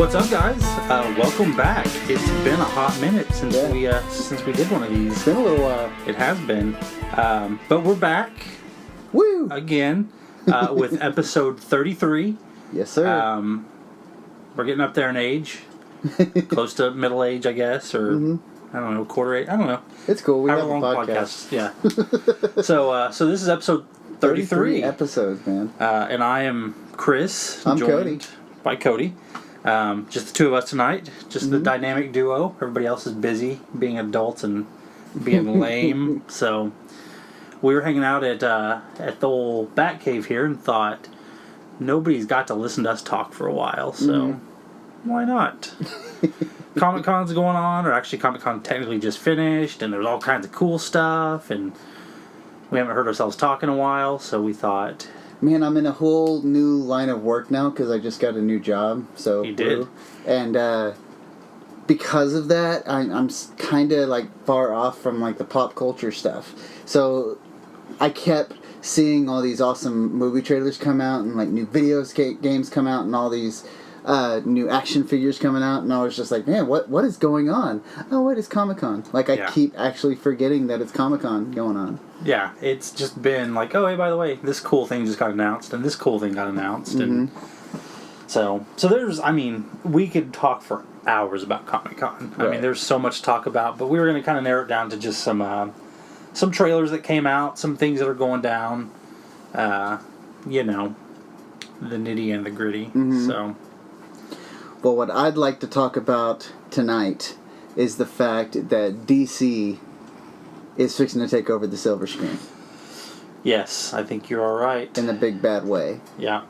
What's up, guys? Welcome back. It's been a hot minute since we did one of these. It's been a little while. It has been, but we're back. Woo! Again with episode 33. Yes, sir. We're getting up there in age, close to middle age, I guess, or I don't know, quarter age. I don't know. It's cool. We have a long podcast. Yeah. So this is episode 33 episodes, man. And I am Chris. I'm joined Cody. By Cody. Just the two of us tonight. Just the dynamic duo. Everybody else is busy being adults and being lame. So we were hanging out at the old Bat Cave here and thought nobody's got to listen to us talk for a while. So why not? Comic-Con's going on, or actually Comic-Con technically just finished, and there's all kinds of cool stuff, and we haven't heard ourselves talk in a while, so we thought... Man, I'm in a whole new line of work now because I just got a new job. So You did. And because of that, I'm kind of like far off from like the pop culture stuff. So I kept seeing all these awesome movie trailers come out and like new games come out and all these new action figures coming out, and I was just like, man, what is going on? Oh, wait, it's Comic-Con. Like, I keep actually forgetting that it's Comic-Con going on. Yeah, it's just been like, oh, hey, by the way, this cool thing just got announced, and this cool thing got announced, and so there's, I mean, we could talk for hours about Comic-Con. Right. I mean, there's so much to talk about, but we were going to kind of narrow it down to just some trailers that came out, some things that are going down, you know, the nitty and the gritty, so... Well, what I'd like to talk about tonight is the fact that DC is fixing to take over the silver screen. Yes, I think you're all right. In a big bad way. Yeah.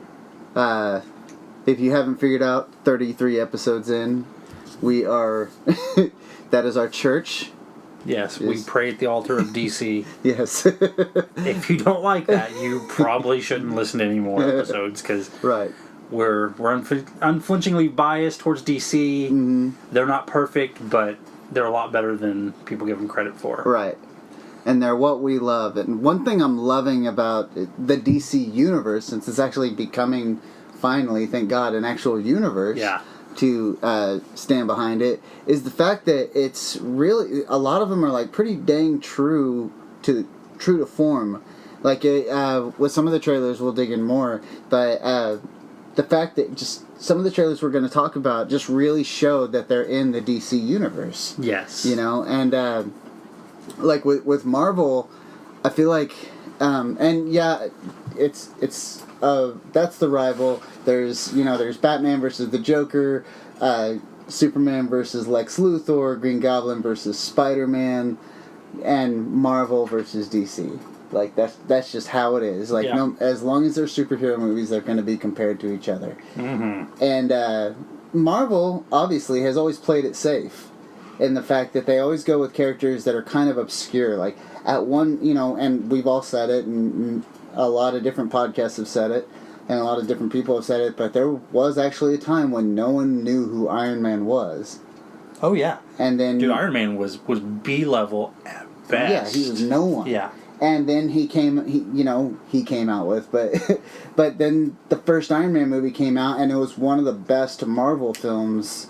If you haven't figured out, 33 episodes in, we are... that is our church. Yes, we pray at the altar of DC. Yes. If you don't like that, you probably shouldn't listen to any more episodes, because... Right. We're unflinchingly biased towards DC. They're not perfect, but they're a lot better than people give them credit for. Right. And they're what we love. And one thing I'm loving about the DC universe, since it's actually becoming, finally, thank God, an actual universe to stand behind it, is the fact that it's really, a lot of them are like pretty dang true to form. Like with some of the trailers, we'll dig in more, but... the fact that just some of the trailers we're going to talk about just really showed that they're in the DC universe. Yes. You know, and like with Marvel, I feel like, and yeah, it's that's the rival. There's Batman versus the Joker, Superman versus Lex Luthor, Green Goblin versus Spider-Man, and Marvel versus DC. Like, that's just how it is. Like, as long as they're superhero movies, they're going to be compared to each other. And Marvel, obviously, has always played it safe in the fact that they always go with characters that are kind of obscure. Like, at one, and we've all said it, and a lot of different podcasts have said it, and a lot of different people have said it, but there was actually a time when no one knew who Iron Man was. Oh, yeah. And then... Dude, Iron Man was B-level at best. Yeah, he was no one. Yeah. And then he came out with, but then the first Iron Man movie came out, and it was one of the best Marvel films,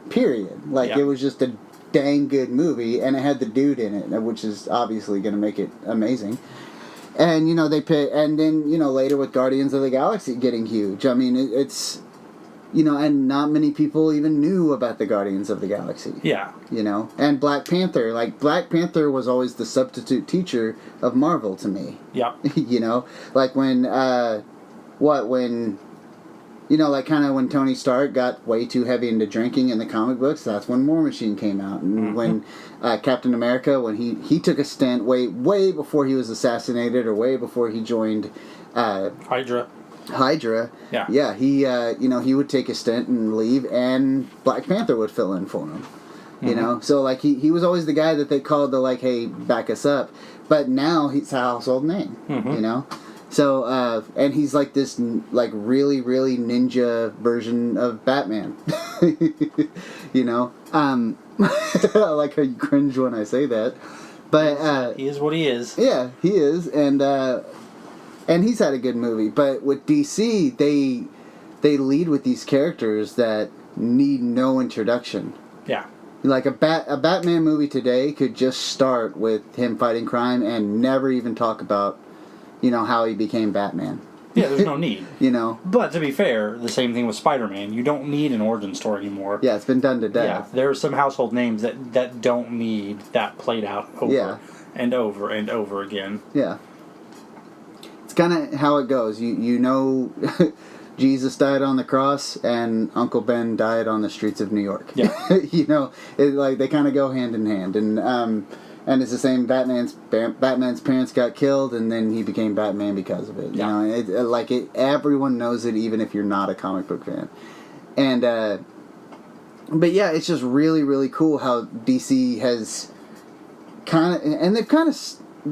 period. Like, it was just a dang good movie, and it had the dude in it, which is obviously going to make it amazing. And, and then, later with Guardians of the Galaxy getting huge. I mean, it's... and not many people even knew about the Guardians of the Galaxy. Yeah. And Black Panther. Like, Black Panther was always the substitute teacher of Marvel to me. Yeah. Like when, when Tony Stark got way too heavy into drinking in the comic books, that's when War Machine came out. And when Captain America, when he took a stint way before he was assassinated or way before he joined... Hydra. Yeah, he would take a stint and leave, and Black Panther would fill in for him. You know, so like he was always the guy that they called to like, hey, back us up. But now he's a household name. So and he's like this like really really ninja version of Batman. I like how you cringe when I say that, but he is what he is. Yeah, he is, and he's had a good movie. But with DC, they lead with these characters that need no introduction. Yeah. Like a Batman movie today could just start with him fighting crime and never even talk about, how he became Batman. Yeah, there's no need. But to be fair, the same thing with Spider-Man. You don't need an origin story anymore. Yeah, it's been done to death. Yeah, there are some household names that don't need that played out over and over and over again. Yeah. It's kind of how it goes. Jesus died on the cross and Uncle Ben died on the streets of New York. Yeah. They kind of go hand in hand. And it's the same. Batman's parents got killed, and then he became Batman because of it. Everyone knows it, even if you're not a comic book fan. And but yeah, it's just really, really cool how DC has they've kind of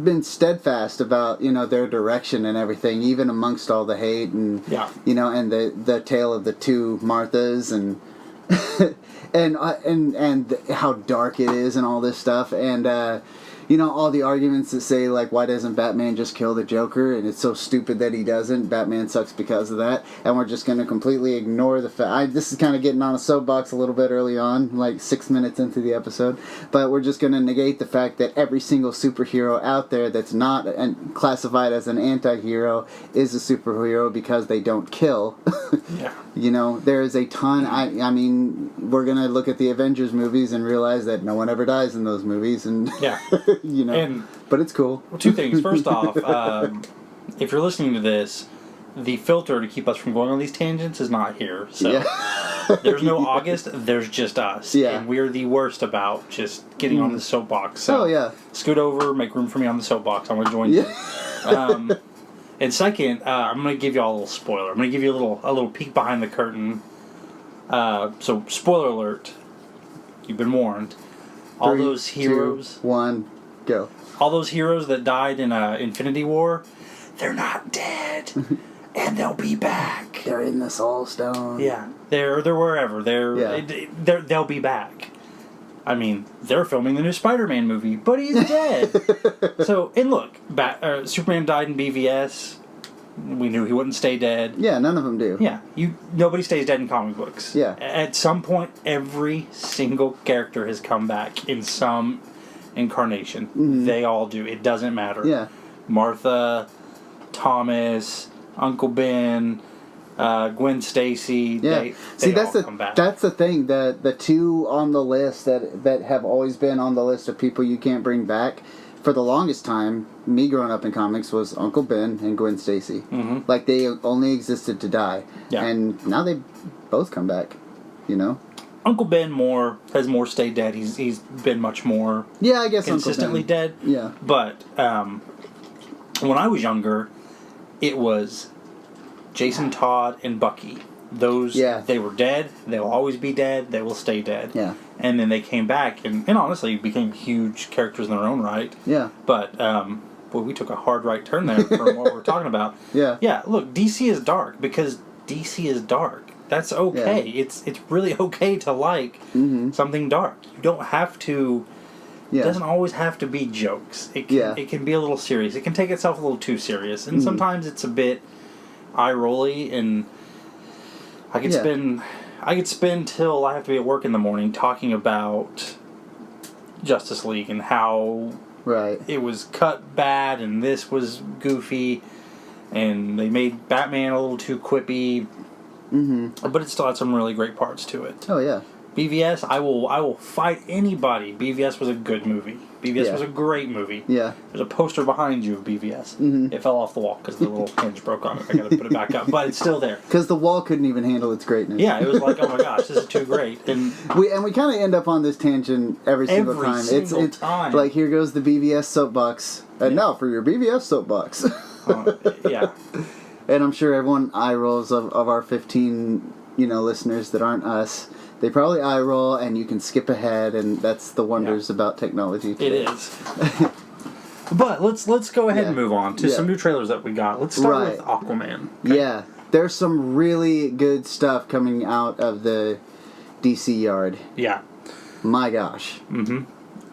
been steadfast about their direction and everything, even amongst all the hate and and the tale of the two Marthas and. and how dark it is and all this stuff and all the arguments that say like, why doesn't Batman just kill the Joker, and it's so stupid that he doesn't. Batman sucks because of that, and we're just going to completely ignore the fact. This is kind of getting on a soapbox a little bit early on, like 6 minutes into the episode, but we're just going to negate the fact that every single superhero out there that's not classified as an anti-hero is a superhero because they don't kill. There is a ton. I mean, we're going to look at the Avengers movies and realize that no one ever dies in those movies, and but it's cool. Two things. First off, if you're listening to this, the filter to keep us from going on these tangents is not here. So there's no August. There's just us. Yeah. And we're the worst about just getting on the soapbox. So scoot over, make room for me on the soapbox. I'm going to join you. And second, I'm going to give you all a little spoiler. I'm going to give you a little peek behind the curtain. So, spoiler alert. You've been warned. All those heroes... 2, 1, go. All those heroes that died in Infinity War, they're not dead. And they'll be back. They're in the Soul Stone. Yeah. They're wherever. They'll be back. I mean, they're filming the new Spider-Man movie, but he's dead. So, and look, Superman died in BVS. We knew he wouldn't stay dead. Yeah, none of them do. Yeah, nobody stays dead in comic books. Yeah. At some point, every single character has come back in some incarnation. Mm-hmm. They all do. It doesn't matter. Yeah. Martha, Thomas, Uncle Ben, Gwen Stacy. Yeah. They all come back. That's the thing. The two on the list that have always been on the list of people you can't bring back. For the longest time, me growing up in comics was Uncle Ben and Gwen Stacy. Mm-hmm. Like, they only existed to die. Yeah. And now they both come back, Uncle Ben has more stayed dead. He's been much more I guess consistently Uncle Ben. dead. Yeah. But when I was younger, it was Jason Todd and Bucky. They were dead. They'll always be dead. They will stay dead. Yeah. And then they came back and honestly became huge characters in their own right. Yeah. But we took a hard right turn there from what we're talking about. Yeah. Yeah. Look, DC is dark because DC is dark. That's okay. Yeah. It's really okay to like something dark. You don't have to. Yeah. It doesn't always have to be jokes. It can be a little serious. It can take itself a little too serious, and sometimes it's a bit eye-rolly. And I could spend till I have to be at work in the morning talking about Justice League and how it was cut bad and this was goofy, and they made Batman a little too quippy. Mm-hmm. But it still had some really great parts to it. Oh yeah. BVS, I will fight anybody. BVS was a good movie. BVS was a great movie. Yeah. There's a poster behind you of BVS. Mm-hmm. It fell off the wall because the little hinge broke on it. I got to put it back up, but it's still there. Because the wall couldn't even handle its greatness. Yeah, it was like, oh my gosh, this is too great. And we kind of end up on this tangent every single time. It's time. Like, here goes the BVS soapbox, and now for your BVS soapbox. Yeah. And I'm sure everyone eye rolls of our 15, listeners that aren't us. They probably eye roll, and you can skip ahead, and that's the wonders about technology today. It is. But let's go ahead and move on to some new trailers that we got. Let's start with Aquaman. Okay? Yeah, there's some really good stuff coming out of the DC yard. Yeah. My gosh. Mm-hmm.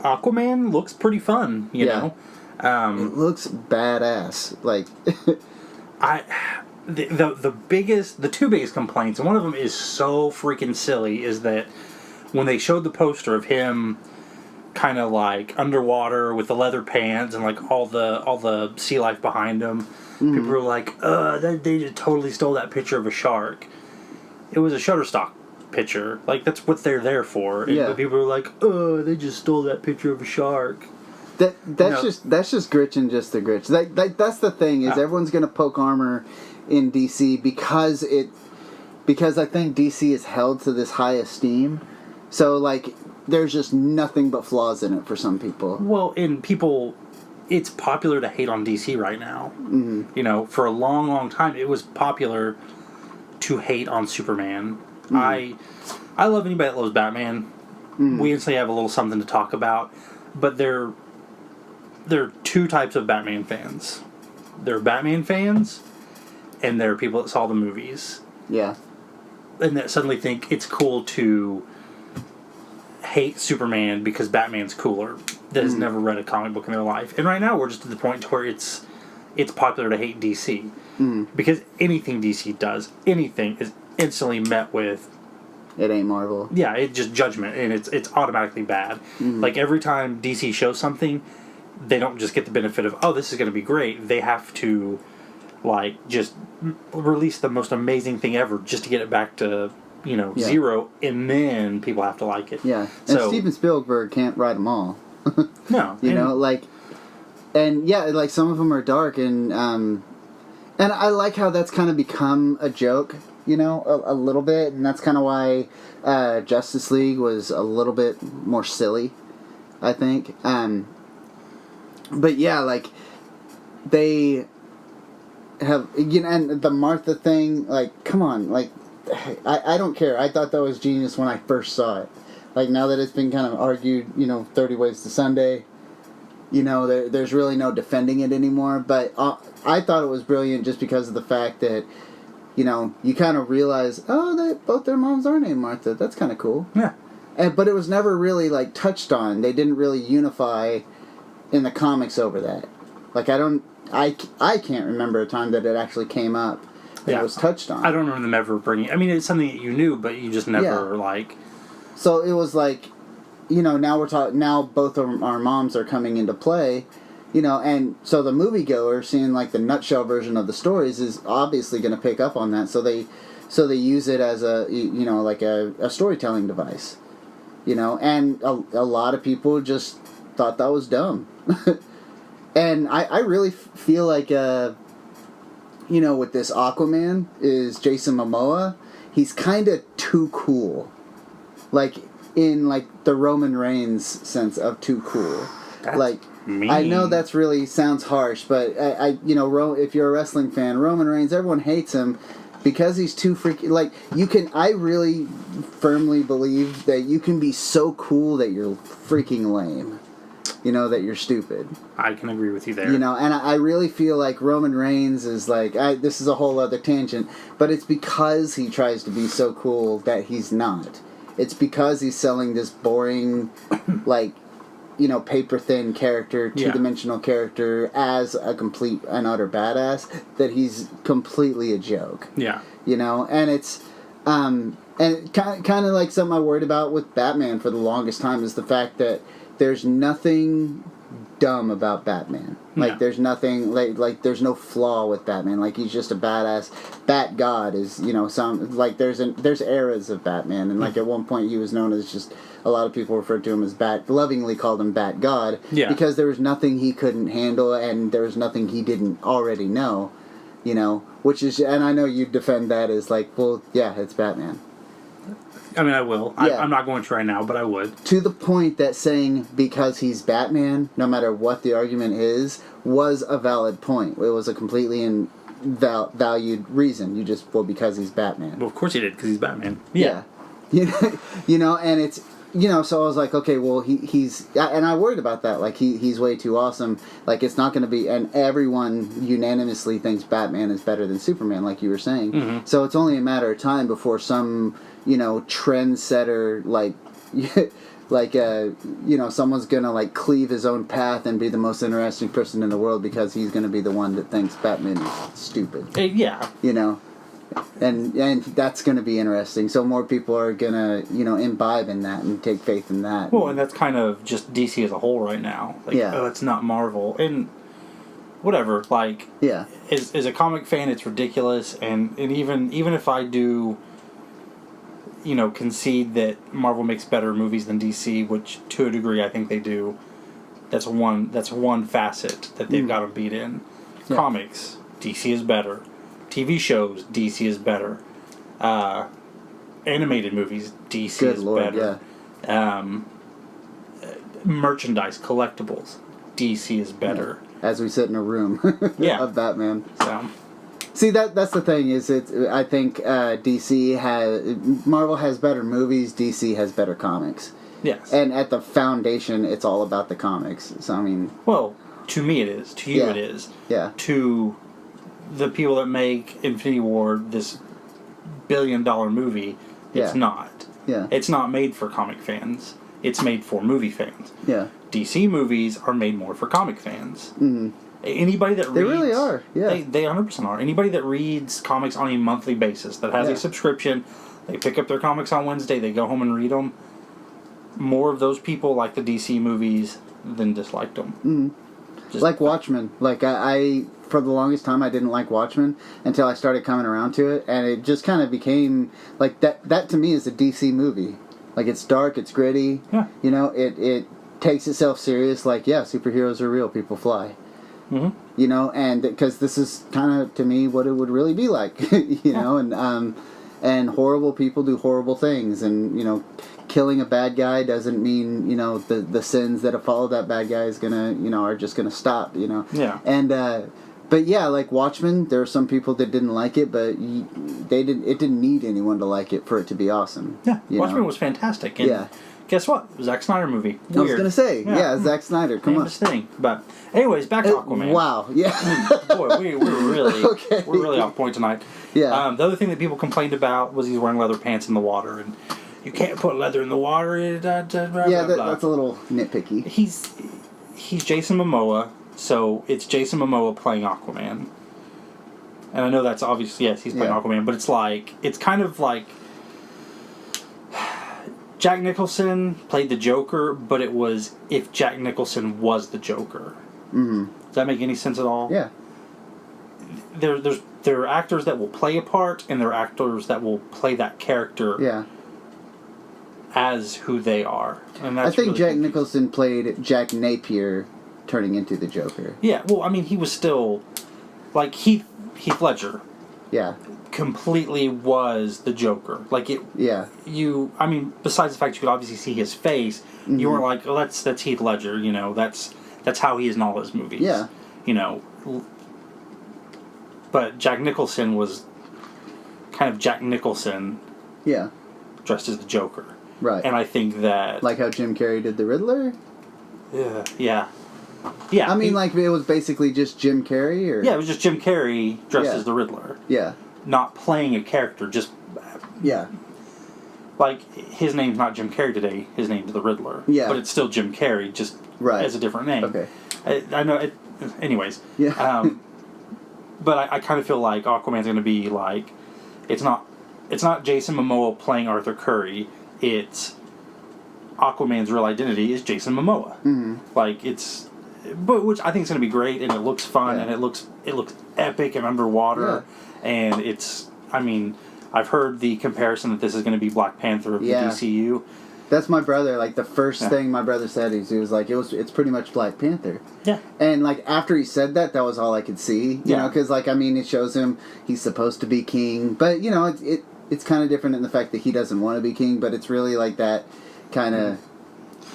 Aquaman looks pretty fun, you know. It looks badass. Like, the two biggest complaints, and one of them is so freaking silly, is that when they showed the poster of him kind of like underwater with the leather pants and like all the sea life behind him, people were like, they just totally stole that picture of a shark. It was a Shutterstock picture. Like, that's what they're there for. And but people were like, they just stole that picture of a shark. That's just gritching just the gritch. That's the thing, is everyone's gonna poke armor in DC because I think DC is held to this high esteem. So like there's just nothing but flaws in it for some people. Well, it's popular to hate on DC right now. Mm-hmm. You know, for a long, long time, it was popular to hate on Superman. Mm-hmm. I love anybody that loves Batman. Mm-hmm. We instantly have a little something to talk about, but there are two types of Batman fans. There are Batman fans, and there are people that saw the movies. Yeah. And that suddenly think it's cool to hate Superman because Batman's cooler, that has never read a comic book in their life. And right now we're just at the point where it's popular to hate DC. Because anything DC does, anything is instantly met with, it ain't Marvel. Yeah, it's just judgment, and it's automatically bad. Like, every time DC shows something, they don't just get the benefit of, oh, this is going to be great. They have to, like, just release the most amazing thing ever just to get it back to, zero, and then people have to like it. Yeah, and Steven Spielberg can't write them all. No. Like some of them are dark, and I like how that's kind of become a joke, a little bit, and that's kind of why Justice League was a little bit more silly, I think. But yeah, like, they have, and the Martha thing, like, come on, like, I don't care. I thought that was genius when I first saw it. Like, now that it's been kind of argued, 30 Ways to Sunday, there's really no defending it anymore. But I thought it was brilliant just because of the fact that, you kind of realize, both their moms are named Martha. That's kind of cool. Yeah. But it was never really, like, touched on. They didn't really unify in the comics over that. Like, I can't remember a time that it actually came up and it was touched on. I don't remember them ever bringing... I mean, it's something that you knew, but you just never, like... So it was like, now we're talking... Now both of our moms are coming into play, and so the moviegoer seeing, like, the nutshell version of the stories is obviously going to pick up on that. So they use it as a, like a storytelling device, and a lot of people just thought that was dumb. And I really feel like, with this Aquaman is Jason Momoa, he's kind of too cool. Like, in, like, the Roman Reigns sense of too cool. That's like, mean. I know that's really sounds harsh, but if you're a wrestling fan, Roman Reigns, everyone hates him because he's too freaking, like, I really firmly believe that you can be so cool that you're freaking lame. That you're stupid. I can agree with you there. And I really feel like Roman Reigns is like, this is a whole other tangent, but it's because he tries to be so cool that he's not. It's because he's selling this boring, like, paper-thin character, two-dimensional character as a complete and utter badass that he's completely a joke. Yeah. And it's... and kind of like something I worried about with Batman for the longest time is the fact that there's nothing dumb about Batman. Like, there's nothing, like there's no flaw with Batman. Like, he's just a badass. Bat God is, some, like, there's eras of Batman. And, like, at one point he was known as just, a lot of people referred to him as lovingly called him Bat God. Yeah. Because there was nothing he couldn't handle and there was nothing he didn't already know. Which is, and I know you defend that as, like, well, yeah, it's Batman. I mean, I will. Yeah. I'm not going to right now, but I would. To the point that saying because he's Batman, no matter what the argument is, was a valid point. It was a completely valued reason. You just, because he's Batman. Well, of course he did, because he's Batman. Yeah. And it's, so I was like, okay, well, he's, and I worried about that. Like, he's way too awesome. Like, it's not going to be, and everyone unanimously thinks Batman is better than Superman, like you were saying. Mm-hmm. So it's only a matter of time before some, trendsetter, like someone's gonna like cleave his own path and be the most interesting person in the world because he's gonna be the one that thinks Batman is stupid. Yeah. And that's gonna be interesting. So more people are gonna imbibe in that and take faith in that. Well, and that's kind of just DC as a whole right now. Like, Yeah. it's not Marvel and whatever. Like, Yeah. as a comic fan, it's ridiculous, and even if I do, concede that Marvel makes better movies than DC, which to a degree I think they do. That's one facet that they've got to beat in. Yeah. Comics, DC is better. TV shows, DC is better. Animated movies, DC Good is Lord, better. Merchandise, collectibles, DC is better. As we sit in a room Yeah. of Batman. So, See, that's the thing is I think Marvel has better movies, DC has better comics. yes. And at the foundation, it's all about the comics. So, I mean... Well, to me it is. To you Yeah. it is. Yeah. To the people that make Infinity War this billion-dollar movie, it's Yeah. not. Yeah. It's not made for comic fans. It's made for movie fans. Yeah. DC movies are made more for comic fans. Mm-hmm. Anybody that reads... They really are, yeah. They 100% are. Anybody that reads comics on a monthly basis, that has Yeah. a subscription, they pick up their comics on Wednesday, they go home and read them, more of those people like the DC movies than disliked them. Mm-hmm. Like Watchmen. Like, I for the longest time, I didn't like Watchmen until I started coming around to it, and it just kind of became... Like, that to me is a DC movie. Like, it's dark, it's gritty. Yeah. It takes itself serious, like, yeah, superheroes are real, people fly. Mm-hmm. And because this is kind of, to me, what it would really be like, and horrible people do horrible things, and, killing a bad guy doesn't mean, the sins that have followed that bad guy is gonna, are just gonna stop, Yeah. And, but yeah, like Watchmen, there are some people that didn't like it, but it didn't need anyone to like it for it to be awesome. Yeah, you Watchmen know? was fantastic. And Yeah. guess what? Zack Snyder movie. I was Weird. gonna say, yeah, Zack Snyder, come on. Famous thing. But anyways, back to Aquaman. Wow, yeah. Boy, we're really Okay. we're really off point tonight. Yeah. The other thing that people complained about was he's wearing leather pants in the water, and you can't put leather in the water. Blah, blah, Yeah, blah. that's a little nitpicky. He's Jason Momoa, so it's Jason Momoa playing Aquaman. And I know that's obviously, yes, he's playing Yeah. Aquaman, but it's kind of like Jack Nicholson played the Joker, but it was if Jack Nicholson was the Joker. Mm-hmm. Does that make any sense at all? Yeah. There are actors that will play a part, and there are actors that will play that character Yeah. as who they are. And that's I think really Jack confusing. Nicholson played Jack Napier turning into the Joker. Yeah, well, I mean, he was still like Heath Ledger Yeah. completely was the Joker. Like it. Yeah. I mean, besides the fact you could obviously see his face, Mm-hmm. you weren't like, oh, that's Heath Ledger. That's how he is in all his movies. Yeah. But Jack Nicholson was kind of Jack Nicholson Yeah. dressed as the Joker. Right. And I think that... Like how Jim Carrey did the Riddler? Yeah. Yeah. I mean, like, it was basically just Jim Carrey, or... Yeah, it was just Jim Carrey dressed Yeah. as the Riddler. Yeah. Not playing a character, just... Yeah. Like, his name's not Jim Carrey today, his name's the Riddler. Yeah. But it's still Jim Carrey, just Right. as a different name. Okay. I know it... Anyways. Yeah. But I kind of feel like Aquaman's going to be like... It's not Jason Momoa playing Arthur Curry. It's... Aquaman's real identity is Jason Momoa. Mm-hmm. Like, it's... But which I think is going to be great, and it looks fun, Yeah. and it looks epic and underwater, and it's... I mean, I've heard the comparison that this is going to be Black Panther of Yeah. the DCU. That's my brother. Like, the first Yeah. thing my brother said, he was like, it's pretty much Black Panther. Yeah. And, like, after he said that was all I could see. You know, because, like, I mean, it shows him he's supposed to be king. But, it's kind of different in the fact that he doesn't want to be king. But it's really, like, that kind of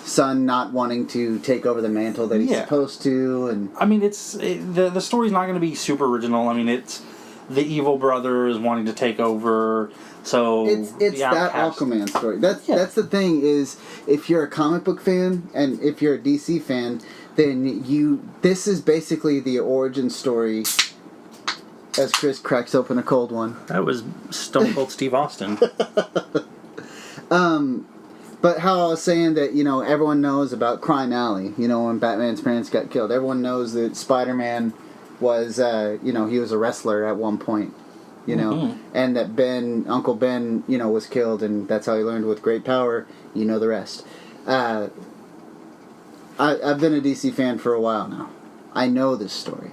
son not wanting to take over the mantle that he's supposed to. And I mean, the story's not going to be super original. I mean, it's the evil brother is wanting to take over. So it's that Aquaman story. That's the thing is, if you're a comic book fan and if you're a DC fan, then this is basically the origin story. As Chris cracks open a cold one. That was Stone Cold Steve Austin. But how I was saying that, everyone knows about Crime Alley, when Batman's parents got killed. Everyone knows that Spider-Man was, he was a wrestler at one point, and that Uncle Ben, was killed, and that's how he learned with great power, the rest. I've been a DC fan for a while now. I know this story.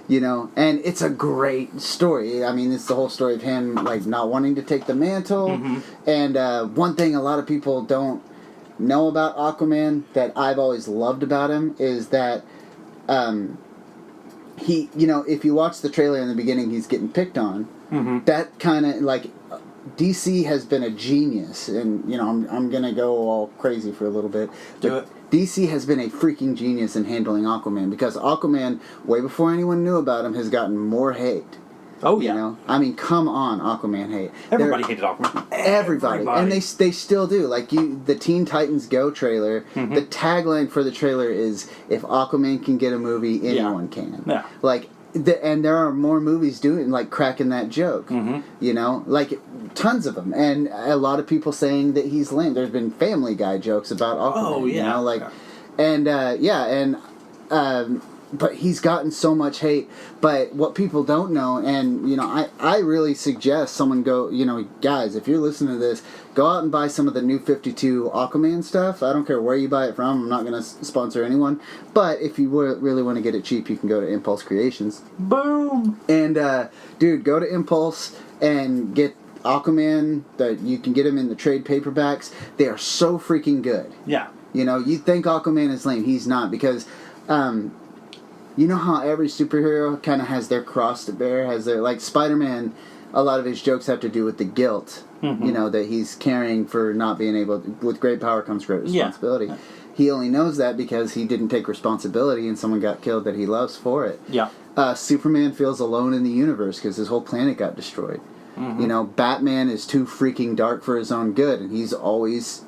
And it's a great story. I mean, it's the whole story of him, not wanting to take the mantle. Mm-hmm. And one thing a lot of people don't know about Aquaman that I've always loved about him is that he, if you watch the trailer in the beginning, he's getting picked on. Mm-hmm. That kind of, DC has been a genius. And, I'm going to go all crazy for a little bit. Do it. DC has been a freaking genius in handling Aquaman because Aquaman, way before anyone knew about him, has gotten more hate. Oh, yeah. I mean, come on, Aquaman hate. Everybody hated Aquaman. Everybody. And they still do. The Teen Titans Go trailer, the tagline for the trailer is, if Aquaman can get a movie, anyone can. Yeah. And there are more movies doing, cracking that joke. Tons of them. And a lot of people saying that he's lame. There's been Family Guy jokes about Aquaman. But he's gotten so much hate. But what people don't know, and, I really suggest someone go, guys, if you're listening to this, go out and buy some of the New 52 Aquaman stuff. I don't care where you buy it from. I'm not going to sponsor anyone. But if you really want to get it cheap, you can go to Impulse Creations. Boom! And, dude, go to Impulse and get Aquaman. You can get them in the trade paperbacks. They are so freaking good. Yeah. You think Aquaman is lame. He's not, because... you know how every superhero kind of has their cross to bear, Spider-Man, a lot of his jokes have to do with the guilt, that he's carrying for not being able to, with great power comes great responsibility. Yeah. He only knows that because he didn't take responsibility and someone got killed that he loves for it. Yeah. Superman feels alone in the universe because his whole planet got destroyed. Batman is too freaking dark for his own good, and he's always,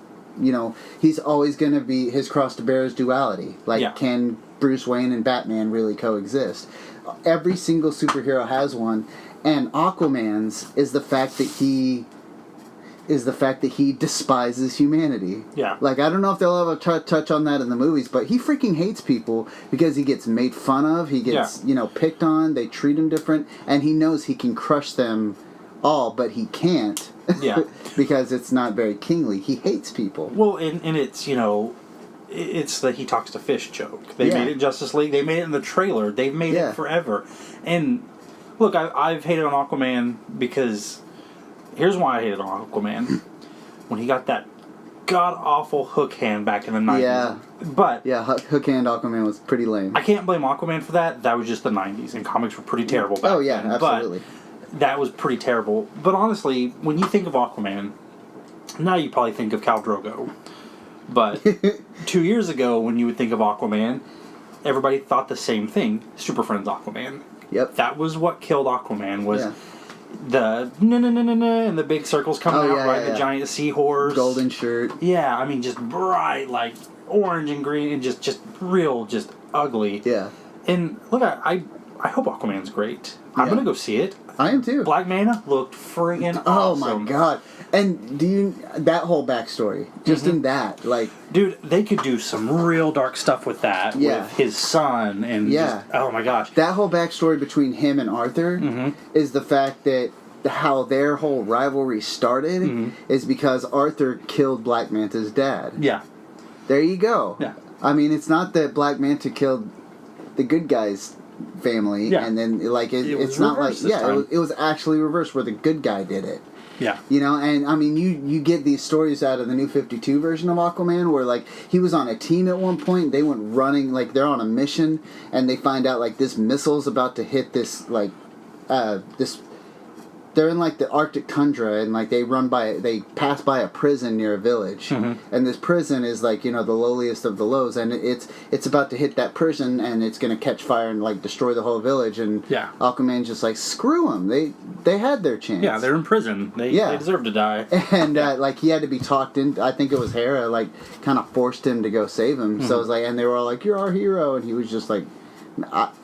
he's always going to be, his cross to bear is duality. Can Bruce Wayne and Batman really coexist? Every single superhero has one, and Aquaman's is the fact that he despises humanity. Yeah. I don't know if they'll ever touch on that in the movies, but he freaking hates people because he gets made fun of, he gets, picked on, they treat him different, and he knows he can crush them all, but he can't. Yeah. Because it's not very kingly. He hates people. Well, and it's, it's the he talks to fish joke. They made it in Justice League. They made it in the trailer. They've made it forever. And look, I've hated on Aquaman because here's why I hated on Aquaman. When he got that god-awful hook hand back in the 90s. Yeah. But hook hand Aquaman was pretty lame. I can't blame Aquaman for that. That was just the 90s, and comics were pretty terrible back then. Absolutely. But that was pretty terrible. But honestly, when you think of Aquaman, now you probably think of Khal Drogo. But 2 years ago, when you would think of Aquaman, everybody thought the same thing. Super Friends Aquaman. Yep. That was what killed Aquaman, was the na and the big circles coming out, right? The giant seahorse. Golden shirt. Yeah, I mean, just bright, orange and green, and just real, just ugly. Yeah. And look, I hope Aquaman's great. I'm going to go see it. I am too. Black Manta looked friggin' awesome. Oh my god. And that whole backstory, just in that, dude, they could do some real dark stuff with that, with his son, and oh my gosh. That whole backstory between him and Arthur is the fact that how their whole rivalry started is because Arthur killed Black Manta's dad. Yeah. There you go. Yeah. I mean, it's not that Black Manta killed the good guy's family, and then, it's not it was actually reversed where the good guy did it. Yeah. And I mean, you get these stories out of the New 52 version of Aquaman where, he was on a team at one point, they went running, they're on a mission, and they find out, this missile's about to hit this, they're in the Arctic tundra, and they pass by a prison near a village, and this prison is the lowliest of the lows, and it's about to hit that prison, and it's gonna catch fire and destroy the whole village, and Aquaman's just screw them, they had their chance. Yeah, they're in prison. They deserve to die. And he had to be talked in. I think it was Hera kind of forced him to go save him. So it was and they were all you're our hero, and he was just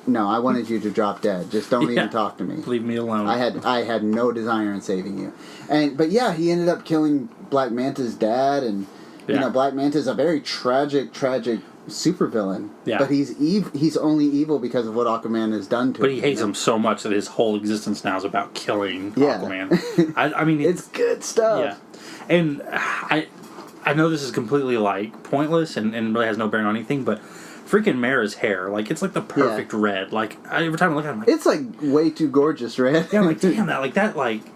no, I wanted you to drop dead. Just don't even talk to me. Leave me alone. I had no desire in saving you. But yeah, he ended up killing Black Manta's dad, and you know, Black Manta's a very tragic supervillain. Yeah. But he's only evil because of what Aquaman has done to him. But he hates him so much that his whole existence now is about killing Aquaman. I mean, it's good stuff. Yeah. And I know this is completely like pointless and really has no bearing on anything, but freaking Mara's hair, like it's like the perfect red. Like every time I look at him, like, it's like way too gorgeous red. Yeah, I'm like damn that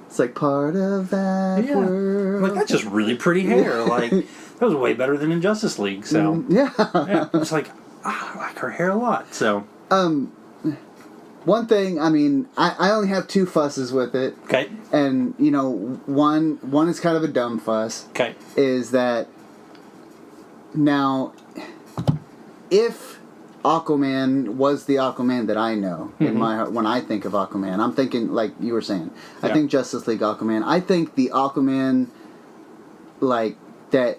it's like part of that world. Like that's just really pretty hair. Like that was way better than in Justice League. So it's like I like her hair a lot. So one thing, I mean, I only have two fusses with it. Okay. And you know, one is kind of a dumb fuss. Okay. Is that now, if Aquaman was the Aquaman that I know in my heart, when I think of Aquaman, I'm thinking like you were saying. I think Justice League Aquaman. I think the Aquaman, like that.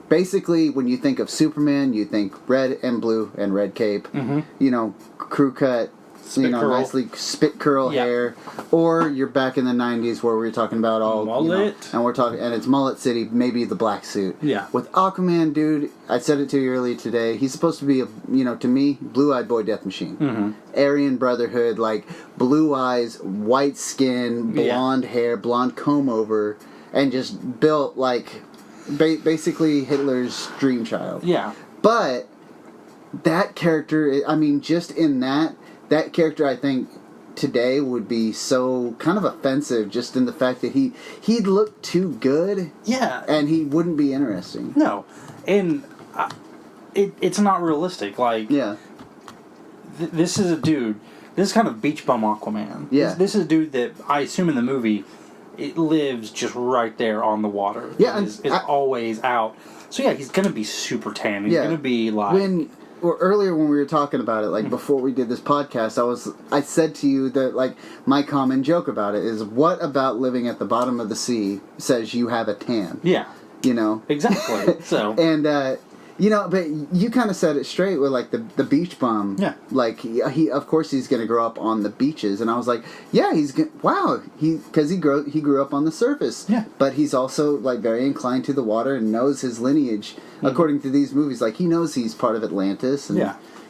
Basically, when you think of Superman, you think red and blue and red cape. You know, crew cut. Spit curl. Nicely spit curl hair, or you're back in the '90s where we were talking about all mullet, and we're talking, and it's Mullet City, maybe the black suit. Yeah. With Aquaman, dude, I said it to you earlier today. He's supposed to be to me, blue-eyed boy death machine, Aryan Brotherhood, like blue eyes, white skin, blonde hair, blonde comb over, and just built like basically Hitler's dream child. Yeah. But that character, I mean, just in that character, I think today would be so kind of offensive, just in the fact that he'd look too good. Yeah. And he wouldn't be interesting. No, and it's not realistic. Like this is a dude. This is kind of beach bum Aquaman. Yeah. This is a dude that I assume in the movie it lives just right there on the water. Yeah, is always out. So yeah, he's gonna be super tan. He's gonna be like earlier when we were talking about it, like before we did this podcast, I said to you that like my common joke about it is, what about living at the bottom of the sea says you have a tan? Yeah. You know? Exactly. So and but you kind of said it straight with like the beach bum. Yeah. Like he of course he's going to grow up on the beaches, and I was like, yeah, because he grew up on the surface. Yeah. But he's also like very inclined to the water and knows his lineage according to these movies. Like he knows he's part of Atlantis, and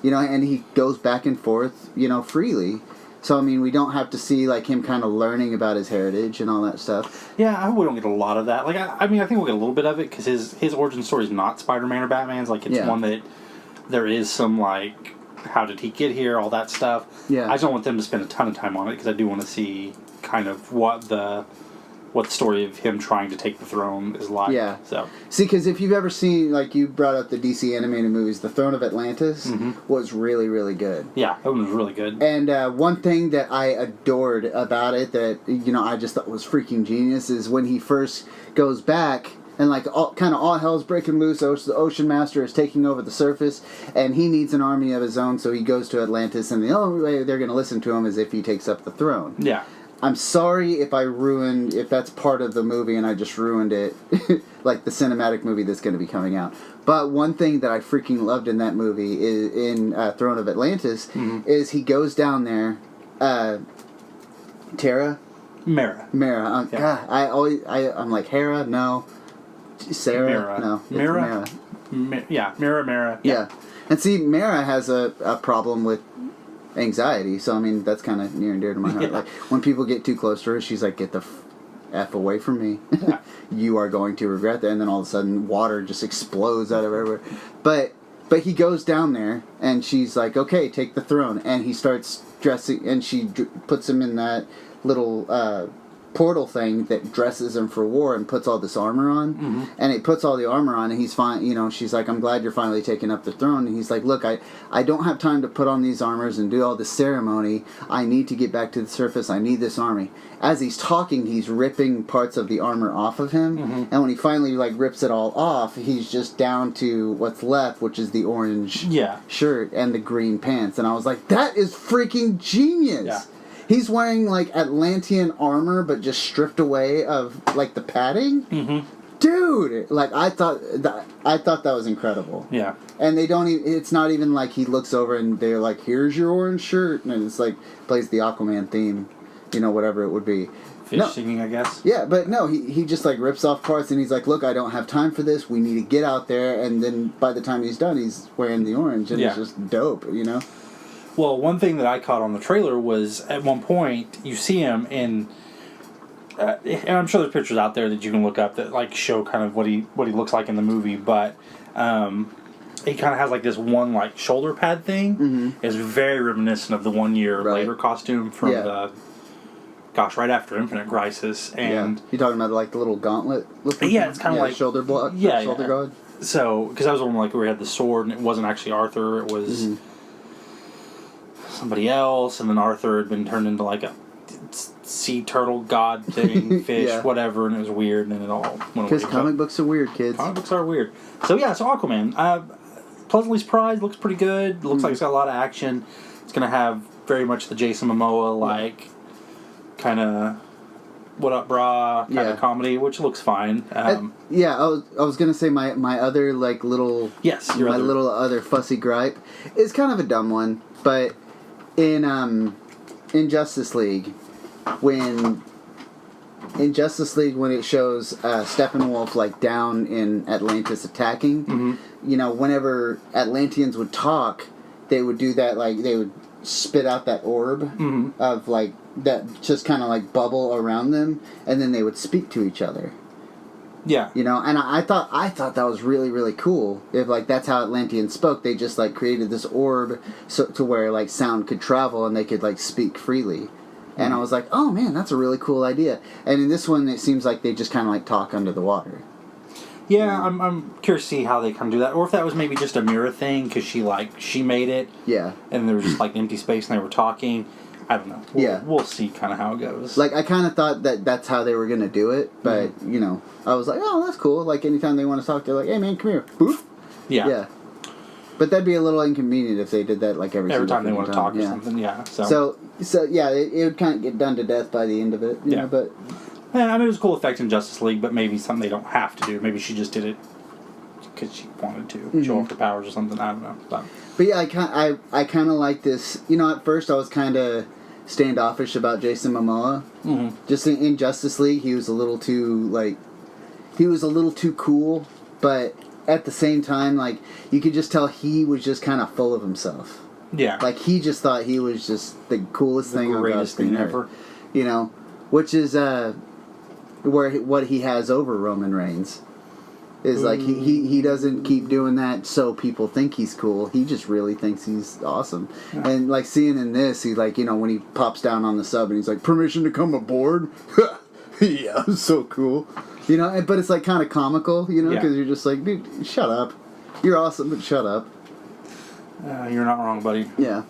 and he goes back and forth, freely. So I mean, we don't have to see like him kind of learning about his heritage and all that stuff. Yeah, we don't get a lot of that. Like, I mean, I think we'll get a little bit of it because his origin story is not Spider-Man or Batman's. Like, it's one that there is some like, how did he get here? All that stuff. Yeah. I just don't want them to spend a ton of time on it because I do want to see kind of what the story of him trying to take the throne is like. Yeah. So see, because if you've ever seen, like you brought up the DC animated movies, The Throne of Atlantis was really, really good. Yeah, that one was really good. And one thing that I adored about it that I just thought was freaking genius is when he first goes back and like all hell's breaking loose. The Ocean Master is taking over the surface, and he needs an army of his own. So he goes to Atlantis, and the only way they're going to listen to him is if he takes up the throne. Yeah. I'm sorry if that's part of the movie and I just ruined it, like the cinematic movie that's going to be coming out. But one thing that I freaking loved in that movie is in Throne of Atlantis is he goes down there, Mara. God, I'm like Hera, no, Sarah, Mara. no, Mara. Mara. Yeah, and see, Mara has a problem with anxiety, so I mean that's kind of near and dear to my heart. Like when people get too close to her, she's like, "Get the f away from me! You are going to regret that." And then all of a sudden, water just explodes out of everywhere. But he goes down there, and she's like, "Okay, take the throne." And he starts dressing, and she puts him in that little portal thing that dresses him for war and puts all this armor on. And it puts all the armor on, and he's fine. She's like, "I'm glad you're finally taking up the throne." And he's like, "Look, I don't have time to put on these armors and do all this ceremony. I need to get back to the surface. I need this army." As he's talking, he's ripping parts of the armor off of him. And when he finally like rips it all off, he's just down to what's left, which is the orange shirt and the green pants. And I was like, that is freaking genius. Yeah. He's wearing like Atlantean armor, but just stripped away of like the padding. dude, like I thought that was incredible. Yeah. And they don't even, it's not even like he looks over and they're like, here's your orange shirt, and it's like plays the Aquaman theme, whatever it would be. Fish singing, I guess. Yeah, but no, he just like rips off parts and he's like, look, I don't have time for this. We need to get out there. And then by the time he's done, he's wearing the orange, and it's just dope, Well, one thing that I caught on the trailer was at one point you see him in, and I'm sure there's pictures out there that you can look up that like show kind of what he looks like in the movie, but he kind of has like this one like shoulder pad thing. Mm-hmm. It's very reminiscent of the 1 year later costume from the. Gosh, right after Infinite Crisis, and you talking about like the little gauntlet? Yeah, it's kind of like shoulder block. Shoulder guard. So, because I was the one like where he had the sword, and it wasn't actually Arthur; it was somebody else, and then Arthur had been turned into like a sea turtle god thing, fish, whatever, and it was weird, and it all went away. Because comic books are weird, kids. Comic books are weird. So yeah, so Aquaman, pleasantly surprised. Looks pretty good. Looks like it's got a lot of action. It's gonna have very much the Jason Momoa like. Kind of what up brah kind of comedy, which looks fine. I was gonna say my other like little little other fussy gripe is kind of a dumb one, but in Justice League when it shows Steppenwolf like down in Atlantis attacking, whenever Atlanteans would talk, they would do that, like they would spit out that orb of like that just kind of like bubble around them, and then they would speak to each other. Yeah. And I thought that was really, really cool. If like that's how Atlanteans spoke, they just like created this orb to where like sound could travel and they could like speak freely. And I was like, oh man, that's a really cool idea. And in this one, it seems like they just kind of like talk under the water. Yeah, I'm curious to see how they kind of do that, or if that was maybe just a mirror thing because she made it. Yeah. And there was just like empty space and they were talking. I don't know. We'll see kind of how it goes. Like I kind of thought that's how they were gonna do it, but I was like, oh, that's cool. Like anytime they want to talk, they're like, hey man, come here, boop. Yeah. Yeah. But that'd be a little inconvenient if they did that like every time they want to talk or something. Yeah. So yeah, it would kind of get done to death by the end of it. You know, but. Yeah, I mean, it was a cool effect in Justice League, but maybe something they don't have to do. Maybe she just did it because she wanted to show off her powers or something. I don't know. But yeah, I kind of like this. At first I was kind of standoffish about Jason Momoa. Mm-hmm. Just in Justice League, he was a little too cool, but at the same time, like you could just tell he was just kind of full of himself. Yeah, like he just thought he was just the coolest thing on God's green earth. Which is what he has over Roman Reigns is like he doesn't keep doing that so people think he's cool. He just really thinks he's awesome. Yeah. And like seeing in this, he like when he pops down on the sub and he's like, permission to come aboard. Yeah, so cool. But it's like kind of comical, because you're just like, dude, shut up. You're awesome, but shut up. You're not wrong, buddy. Yeah.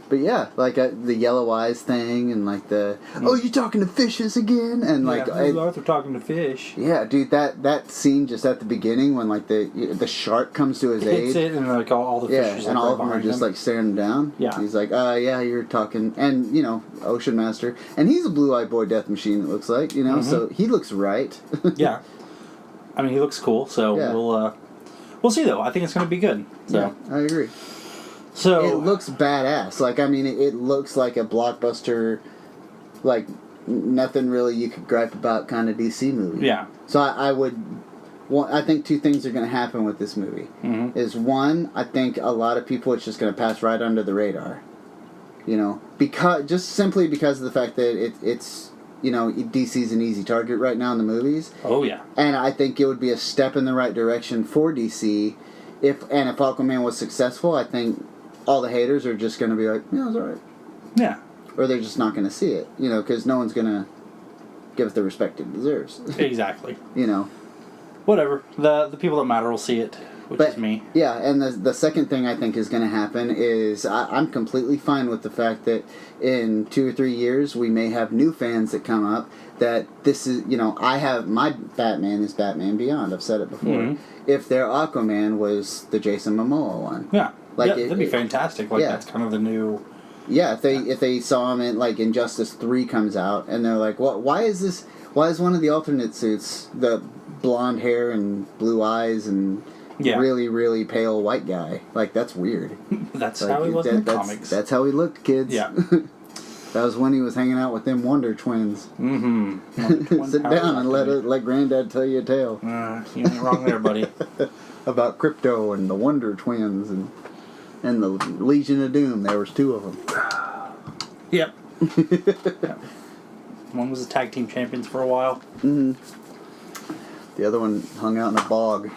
But yeah, like the yellow eyes thing, and like oh, you talking to fishes again, and like Arthur talking to fish. Yeah, dude, that scene just at the beginning when like the shark comes to his aid, hits it, and like all the fishes, and all of them are just like staring him down. Yeah, he's like, yeah, you're talking, and Ocean Master, and he's a blue-eyed boy death machine. It looks like, so he looks right. Yeah, I mean he looks cool. So we'll see though. I think it's going to be good. So. Yeah, I agree. So it looks badass. Like, I mean, it looks like a blockbuster, like nothing really you could gripe about kind of DC movie. Yeah. So I think two things are going to happen with this movie. Mm-hmm. Is one, I think a lot of people it's just going to pass right under the radar. Simply because of the fact that it's DC's an easy target right now in the movies. Oh yeah. And I think it would be a step in the right direction for DC if Aquaman was successful. I think all the haters are just going to be like, yeah, it's alright. Yeah. Or they're just not going to see it, because no one's going to give it the respect it deserves. Exactly. Whatever. The people that matter will see it, which is me. Yeah, and the second thing I think is going to happen is I'm completely fine with the fact that in 2 or 3 years we may have new fans that come up that this is, I have, my Batman is Batman Beyond. I've said it before. Mm-hmm. If their Aquaman was the Jason Momoa one. Yeah. That'd be fantastic. Like, that's kind of the new Yeah, if they saw him in like Injustice 3 comes out and they're like, "What? Why is one of the alternate suits the blonde hair and blue eyes and really really pale white guy? Like that's weird." That's like, how he was in the comics. That's how he looked, kids. Yeah. That was when he was hanging out with them Wonder Twins. Mm-hmm. Sit down and let Granddad tell you a tale. You ain't wrong there, buddy. About Crypto and the Wonder Twins and the Legion of Doom. There was 2 of them. Yep. Yep. One was the tag team champions for a while. Mm-hmm. The other one hung out in a bog.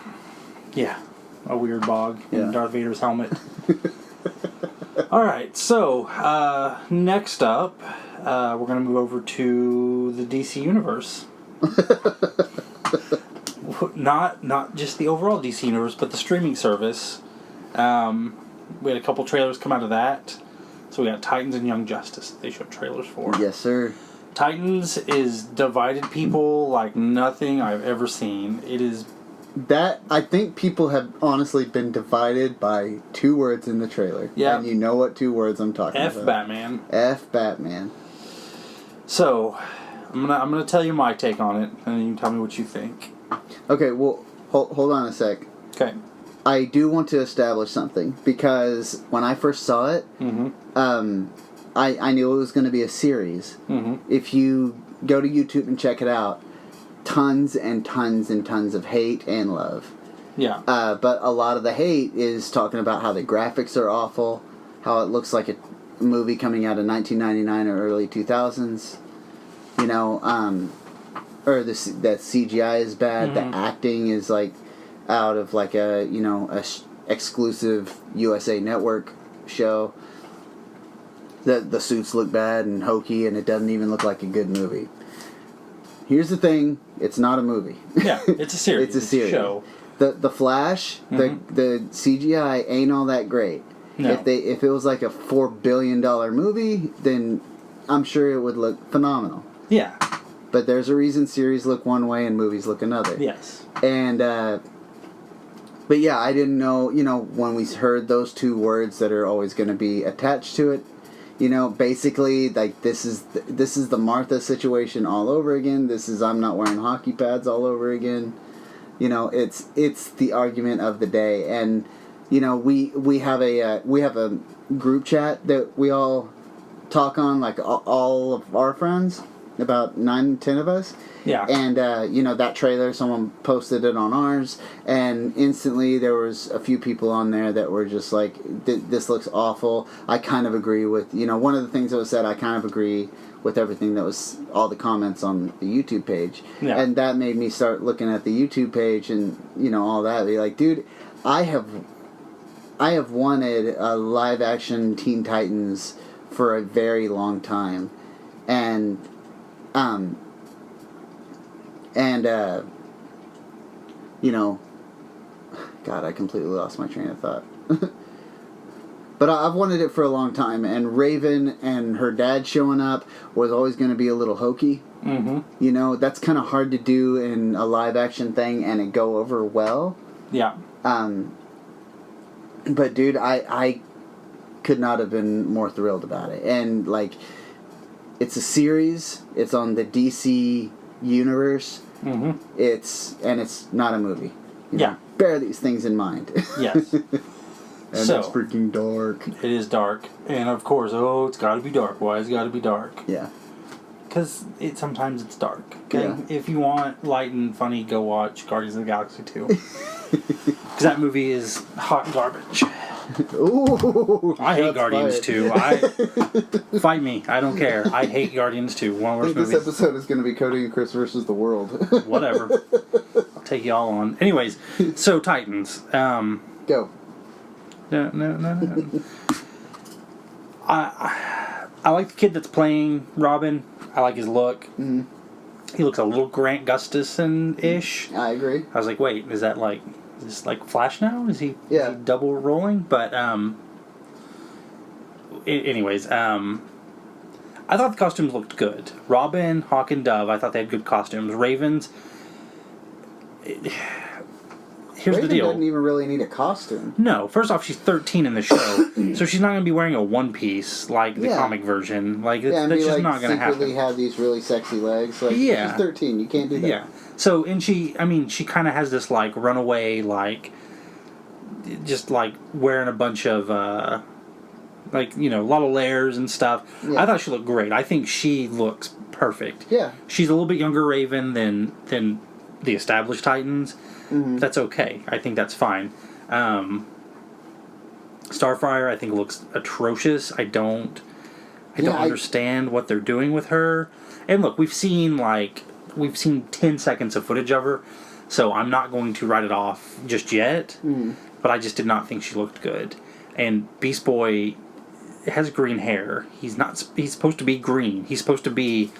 Yeah. A weird bog in Yeah. Darth Vader's helmet. Alright, so next up, we're going to move over to the DC Universe. Not just the overall DC Universe, but the streaming service. We had a couple trailers come out of that. So we got Titans and Young Justice that they showed trailers for. Yes, sir. Titans is divided people like nothing I've ever seen. It is... That, I think people have honestly been divided by 2 words in the trailer. Yeah. And you know what 2 words I'm talking about. F Batman. F Batman. So, I'm gonna tell you my take on it, and then you can tell me what you think. Okay, well, hold on a sec. Okay. I do want to establish something, because when I first saw it, I knew it was going to be a series. Mm-hmm. If you go to YouTube and check it out, tons and tons and tons of hate and love. Yeah. But a lot of the hate is talking about how the graphics are awful, how it looks like a movie coming out of 1999 or early 2000s. You know, or that CGI is bad. The acting is like out of like a exclusive USA Network show. The suits look bad and hokey, and it doesn't even look like a good movie. Here's the thing: it's not a movie. Yeah, it's a series. It's a series. Show. The Flash, the CGI ain't all that great. No. If it was like a $4 billion movie, then I'm sure it would look phenomenal. Yeah. But there's a reason series look one way and movies look another. Yes. And but yeah, I didn't know. When we heard those 2 words that are always going to be attached to it. Basically, like this is the Martha situation all over again. This is I'm not wearing hockey pads all over again. It's the argument of the day, and we have a group chat that we all talk on, like all of our friends, about 9-10 of us. Yeah. And that trailer, someone posted it on ours, and instantly there was a few people on there that were just like, "This looks awful." I kind of agree with one of the things that was said. I kind of agree with everything that was all the comments on the YouTube page, and that made me start looking at the YouTube page and all that. Be like, dude, I have wanted a live action Teen Titans for a very long time, and God, I completely lost my train of thought. But I've wanted it for a long time, and Raven and her dad showing up was always going to be a little hokey. Mm-hmm. That's kind of hard to do in a live action thing and it go over well. Yeah. But dude, I could not have been more thrilled about it. And like, it's a series. It's on the DC Universe. Mm-hmm. It's not a movie. Yeah. Bear these things in mind. Yes. And it's freaking dark. It is dark. And of course, it's got to be dark. Why has it got to be dark? Yeah. Because sometimes it's dark. Okay? Yeah. If you want light and funny, go watch Guardians of the Galaxy 2. Because that movie is hot garbage. Ooh, I hate Guardians 2. Fight me. I don't care. I hate Guardians 2. One of the worst movies. This episode is going to be Cody and Chris versus the world. Whatever. I'll take you all on. Anyways, so Titans. Go. No. I like the kid that's playing Robin. I like his look. Mm-hmm. He looks a little Grant Gustafson-ish. I agree. I was like, wait, is this like Flash now? Is he double rolling? But anyways, I thought the costumes looked good. Robin, Hawk, and Dove, I thought they had good costumes. Ravens, here's Raven the deal. doesn't even really need a costume. No, first off, she's 13 in the show, so she's not going to be wearing a one piece like the comic version. Like Yeah, and that's be just like not going to happen. secretly have these really sexy legs. Like, Yeah. she's 13. You can't do that. Yeah. So, and she kind of has this like runaway, like, just like wearing a bunch of, like, you know, a lot of layers and stuff. Yeah. I thought she looked great. I think she looks perfect. Yeah. She's a little bit younger Raven than the established Titans. Mm-hmm. That's okay. I think that's fine. Starfire, I think, looks atrocious. I don't understand what they're doing with her. And look, we've seen 10 seconds of footage of her, so I'm not going to write it off just yet. Mm. But I just did not think she looked good. And Beast Boy has green hair. He's supposed to be green. He's supposed to be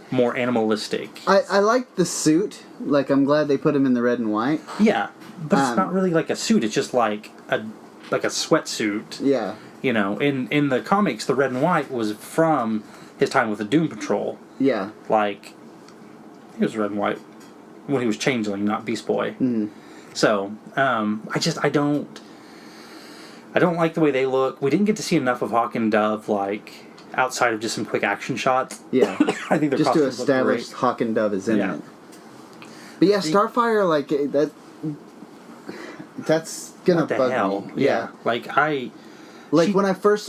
more animalistic. I like the suit. Like, I'm glad they put him in the red and white. Yeah, but it's not really like a suit. It's just like a sweatsuit. Yeah. You know, in the comics, the red and white was from his time with the Doom Patrol. Yeah. Like, he was red and white when he was Changeling, not Beast Boy. Mm. So, I don't like the way they look. We didn't get to see enough of Hawk and Dove, like, outside of just some quick action shots. Yeah. I think their Just to costumes look establish great. Hawk and Dove is in Yeah. it. But yeah, Starfire, like, that's gonna What the bug hell? me. Yeah. Like, When I first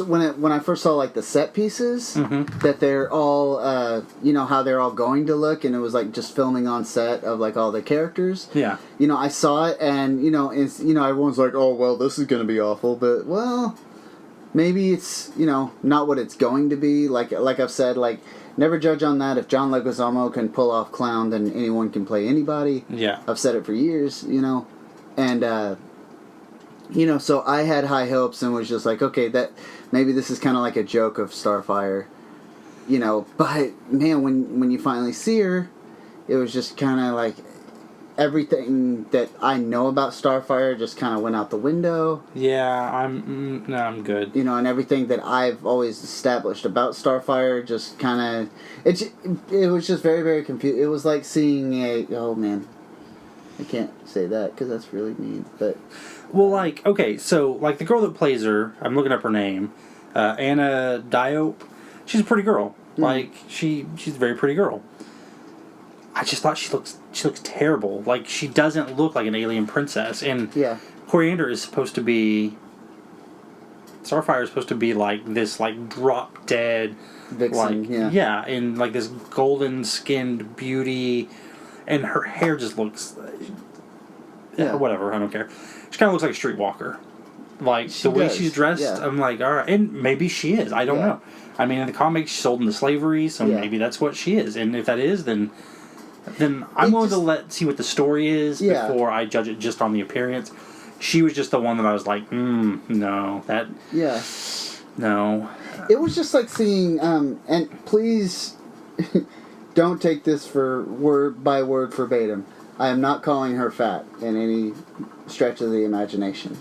saw like the set pieces, Mm-hmm. that they're all you know how they're all going to look, and it was like just filming on set of like all the characters. Yeah. You know, I saw it, and everyone's like, "Oh well, this is gonna be awful," but well, maybe it's not what it's going to be. Like I've said, like never judge on that. If John Leguizamo can pull off clown, then anyone can play anybody. Yeah. I've said it for years, and so I had high hopes and was just like, okay, that maybe this is kind of like a joke of Starfire, but man, when you finally see her, it was just kind of like everything that I know about Starfire just kind of went out the window. Yeah, I'm good. And everything that I've always established about Starfire just kind of, it was just very, very confusing. It was like seeing oh man, I can't say that because that's really mean, but... Well, like, okay, so, like, the girl that plays her, I'm looking up her name, Anna Diop, she's a pretty girl. Mm. Like, she's a very pretty girl. I just thought she looks terrible. Like, she doesn't look like an alien princess. And Yeah. Coriander is supposed to be... Starfire is supposed to be, like, this, like, drop-dead... Vixen, like, yeah, and, like, this golden-skinned beauty, and her hair just looks... Yeah. Whatever, I don't care. She kind of looks like a streetwalker. Like, the way does, she's dressed, yeah. I'm like, all right. And maybe she is. I don't know. I mean, in the comics, she's sold into slavery, so maybe that's what she is. And if that is, then I'm willing to see what the story is before I judge it just on the appearance. She was just the one that I was like, no. Yeah. No. It was just like seeing, and please don't take this for word by word verbatim. I am not calling her fat in any stretch of the imagination.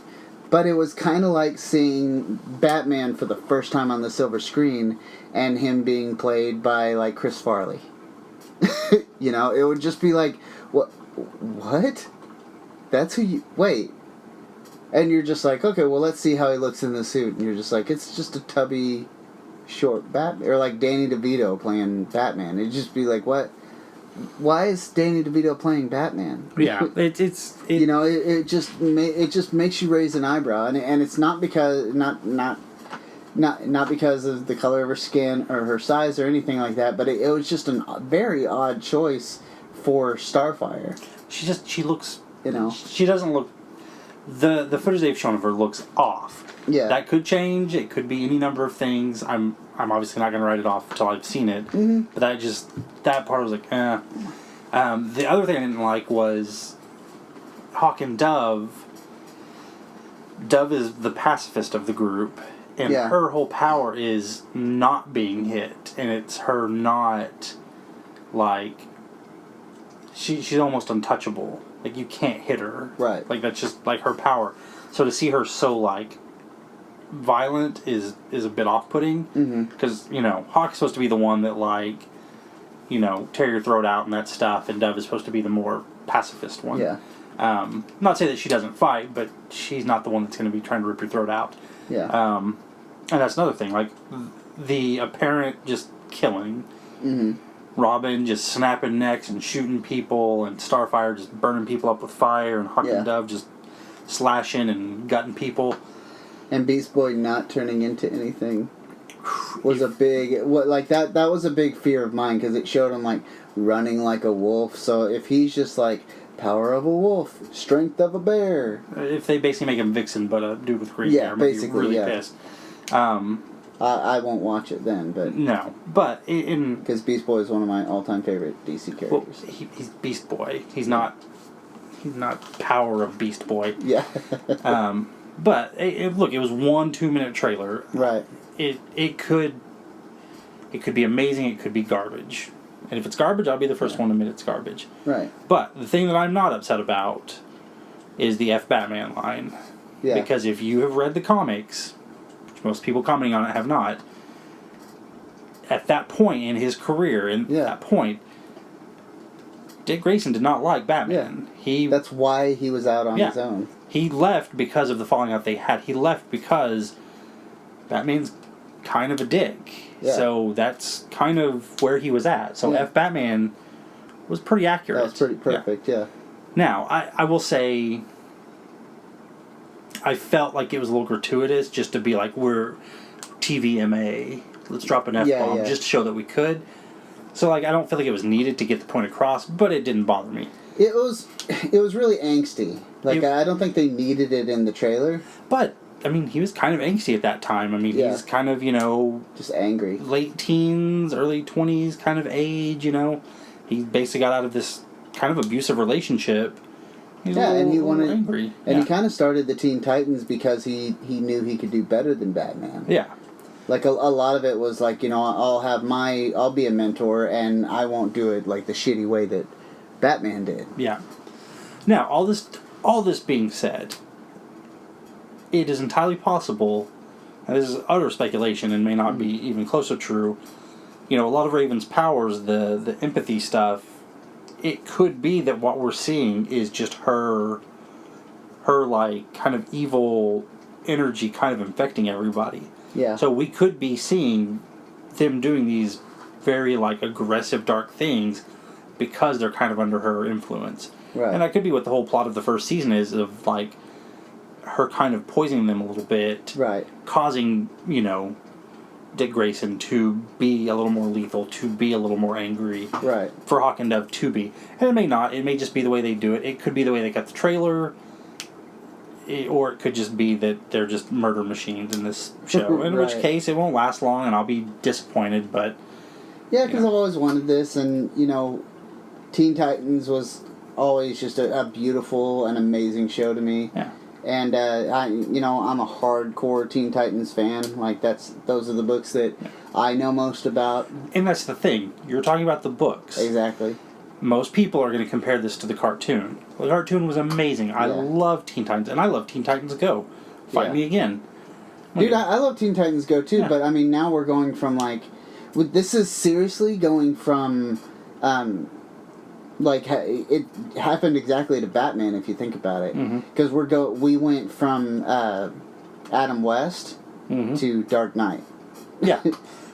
But it was kind of like seeing Batman for the first time on the silver screen and him being played by, like, Chris Farley. It would just be like, what? That's who you... Wait. And you're just like, okay, well, let's see how he looks in the suit. And you're just like, it's just a tubby, short Batman. Or like Danny DeVito playing Batman. It'd just be like, what? Why is Danny DeVito playing Batman? Yeah, it just makes you raise an eyebrow, and it's not because not because of the color of her skin or her size or anything like that, but it was just a very odd choice for Starfire. She looks... She doesn't look... The footage they've shown of her looks off. Yeah. That could change. It could be any number of things. I'm obviously not going to write it off until I've seen it. Mm-hmm. But that part was like, eh. The other thing I didn't like was Hawk and Dove. Dove is the pacifist of the group, and her whole power is not being hit, and it's her not, like, she's almost untouchable. Like, you can't hit her. Right. Like, that's just, like, her power. So to see her so, like, violent is a bit off-putting. Because, Hawk's supposed to be the one that, like, tear your throat out and that stuff, and Dove is supposed to be the more pacifist one. Yeah. Not say that she doesn't fight, but she's not the one that's going to be trying to rip your throat out. Yeah. And that's another thing, like the apparent just killing. Mm-hmm. Robin just snapping necks and shooting people, and Starfire just burning people up with fire, and Hawk and Dove just slashing and gutting people. And Beast Boy not turning into anything was a big that was a big fear of mine, because it showed him like running like a wolf. So if he's just like power of a wolf, strength of a bear. If they basically make him Vixen, but a dude with green hair, I'm basically, really pissed. I won't watch it then, but no, but because Beast Boy is one of my all-time favorite DC characters. Well, he's Beast Boy. He's not power of Beast Boy. Yeah. But look, it was 1 2-minute trailer. Right. It could be amazing. It could be garbage. And if it's garbage, I'll be the first one to admit it's garbage. Right. But the thing that I'm not upset about is the F Batman line. Yeah. Because if you have read the comics, which most people commenting on it have not, at that point in his career, that point, Dick Grayson did not like Batman. Yeah. That's why he was out on his own. He left because of the falling out they had. He left because Batman's kind of a dick. Yeah. So that's kind of where he was at. So F Batman was pretty accurate. That's pretty perfect, yeah. Now, I will say I felt like it was a little gratuitous just to be like, we're TVMA. Let's drop an F-bomb just to show that we could. So like I don't feel like it was needed to get the point across, but it didn't bother me. It was really angsty. Like I don't think they needed it in the trailer. But I mean, he was kind of angsty at that time. I mean, he's kind of, just angry. Late teens, early 20s kind of age, He basically got out of this kind of abusive relationship. And he wanted angry. And he kind of started the Teen Titans because he knew he could do better than Batman. Yeah. Like a lot of it was like, I'll be a mentor and I won't do it like the shitty way that Batman did. Yeah. Now, all this being said, it is entirely possible, and this is utter speculation and may not be even close to true, a lot of Raven's powers, the empathy stuff, it could be that what we're seeing is just her like kind of evil energy kind of infecting everybody. Yeah. So we could be seeing them doing these very like aggressive dark things because they're kind of under her influence. Right. And that could be what the whole plot of the first season is, of like her kind of poisoning them a little bit. Right. Causing, Dick Grayson to be a little more lethal, to be a little more angry. Right. For Hawk and Dove to be. And it may not. It may just be the way they do it. It could be the way they got the trailer. Or it could just be that they're just murder machines in this show. In which case, it won't last long and I'll be disappointed, but... Yeah, because I've always wanted this, and, Teen Titans was always just a beautiful and amazing show to me. Yeah. And, I'm a hardcore Teen Titans fan. Like, those are the books that I know most about. And that's the thing. You're talking about the books. Exactly. Most people are going to compare this to the cartoon. The cartoon was amazing. I love Teen Titans, and I love Teen Titans Go. Fight me again. Dude, I love Teen Titans Go, too, but, I mean, now we're going from, like... This is seriously going from... it happened exactly to Batman, if you think about it. Because we went from Adam West to Dark Knight. Yeah.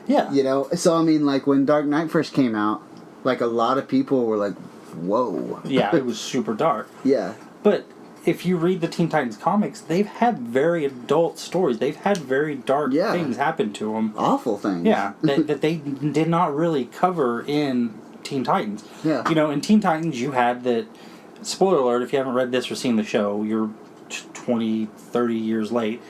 Yeah. So, I mean, like, when Dark Knight first came out, like, a lot of people were like, whoa. Yeah, it was super dark. Yeah. But if you read the Teen Titans comics, they've had very adult stories. They've had very dark things happen to them. Awful things. Yeah, that they did not really cover in Teen Titans. Yeah. In Teen Titans, you had that... Spoiler alert, if you haven't read this or seen the show, you're 20, 30 years late.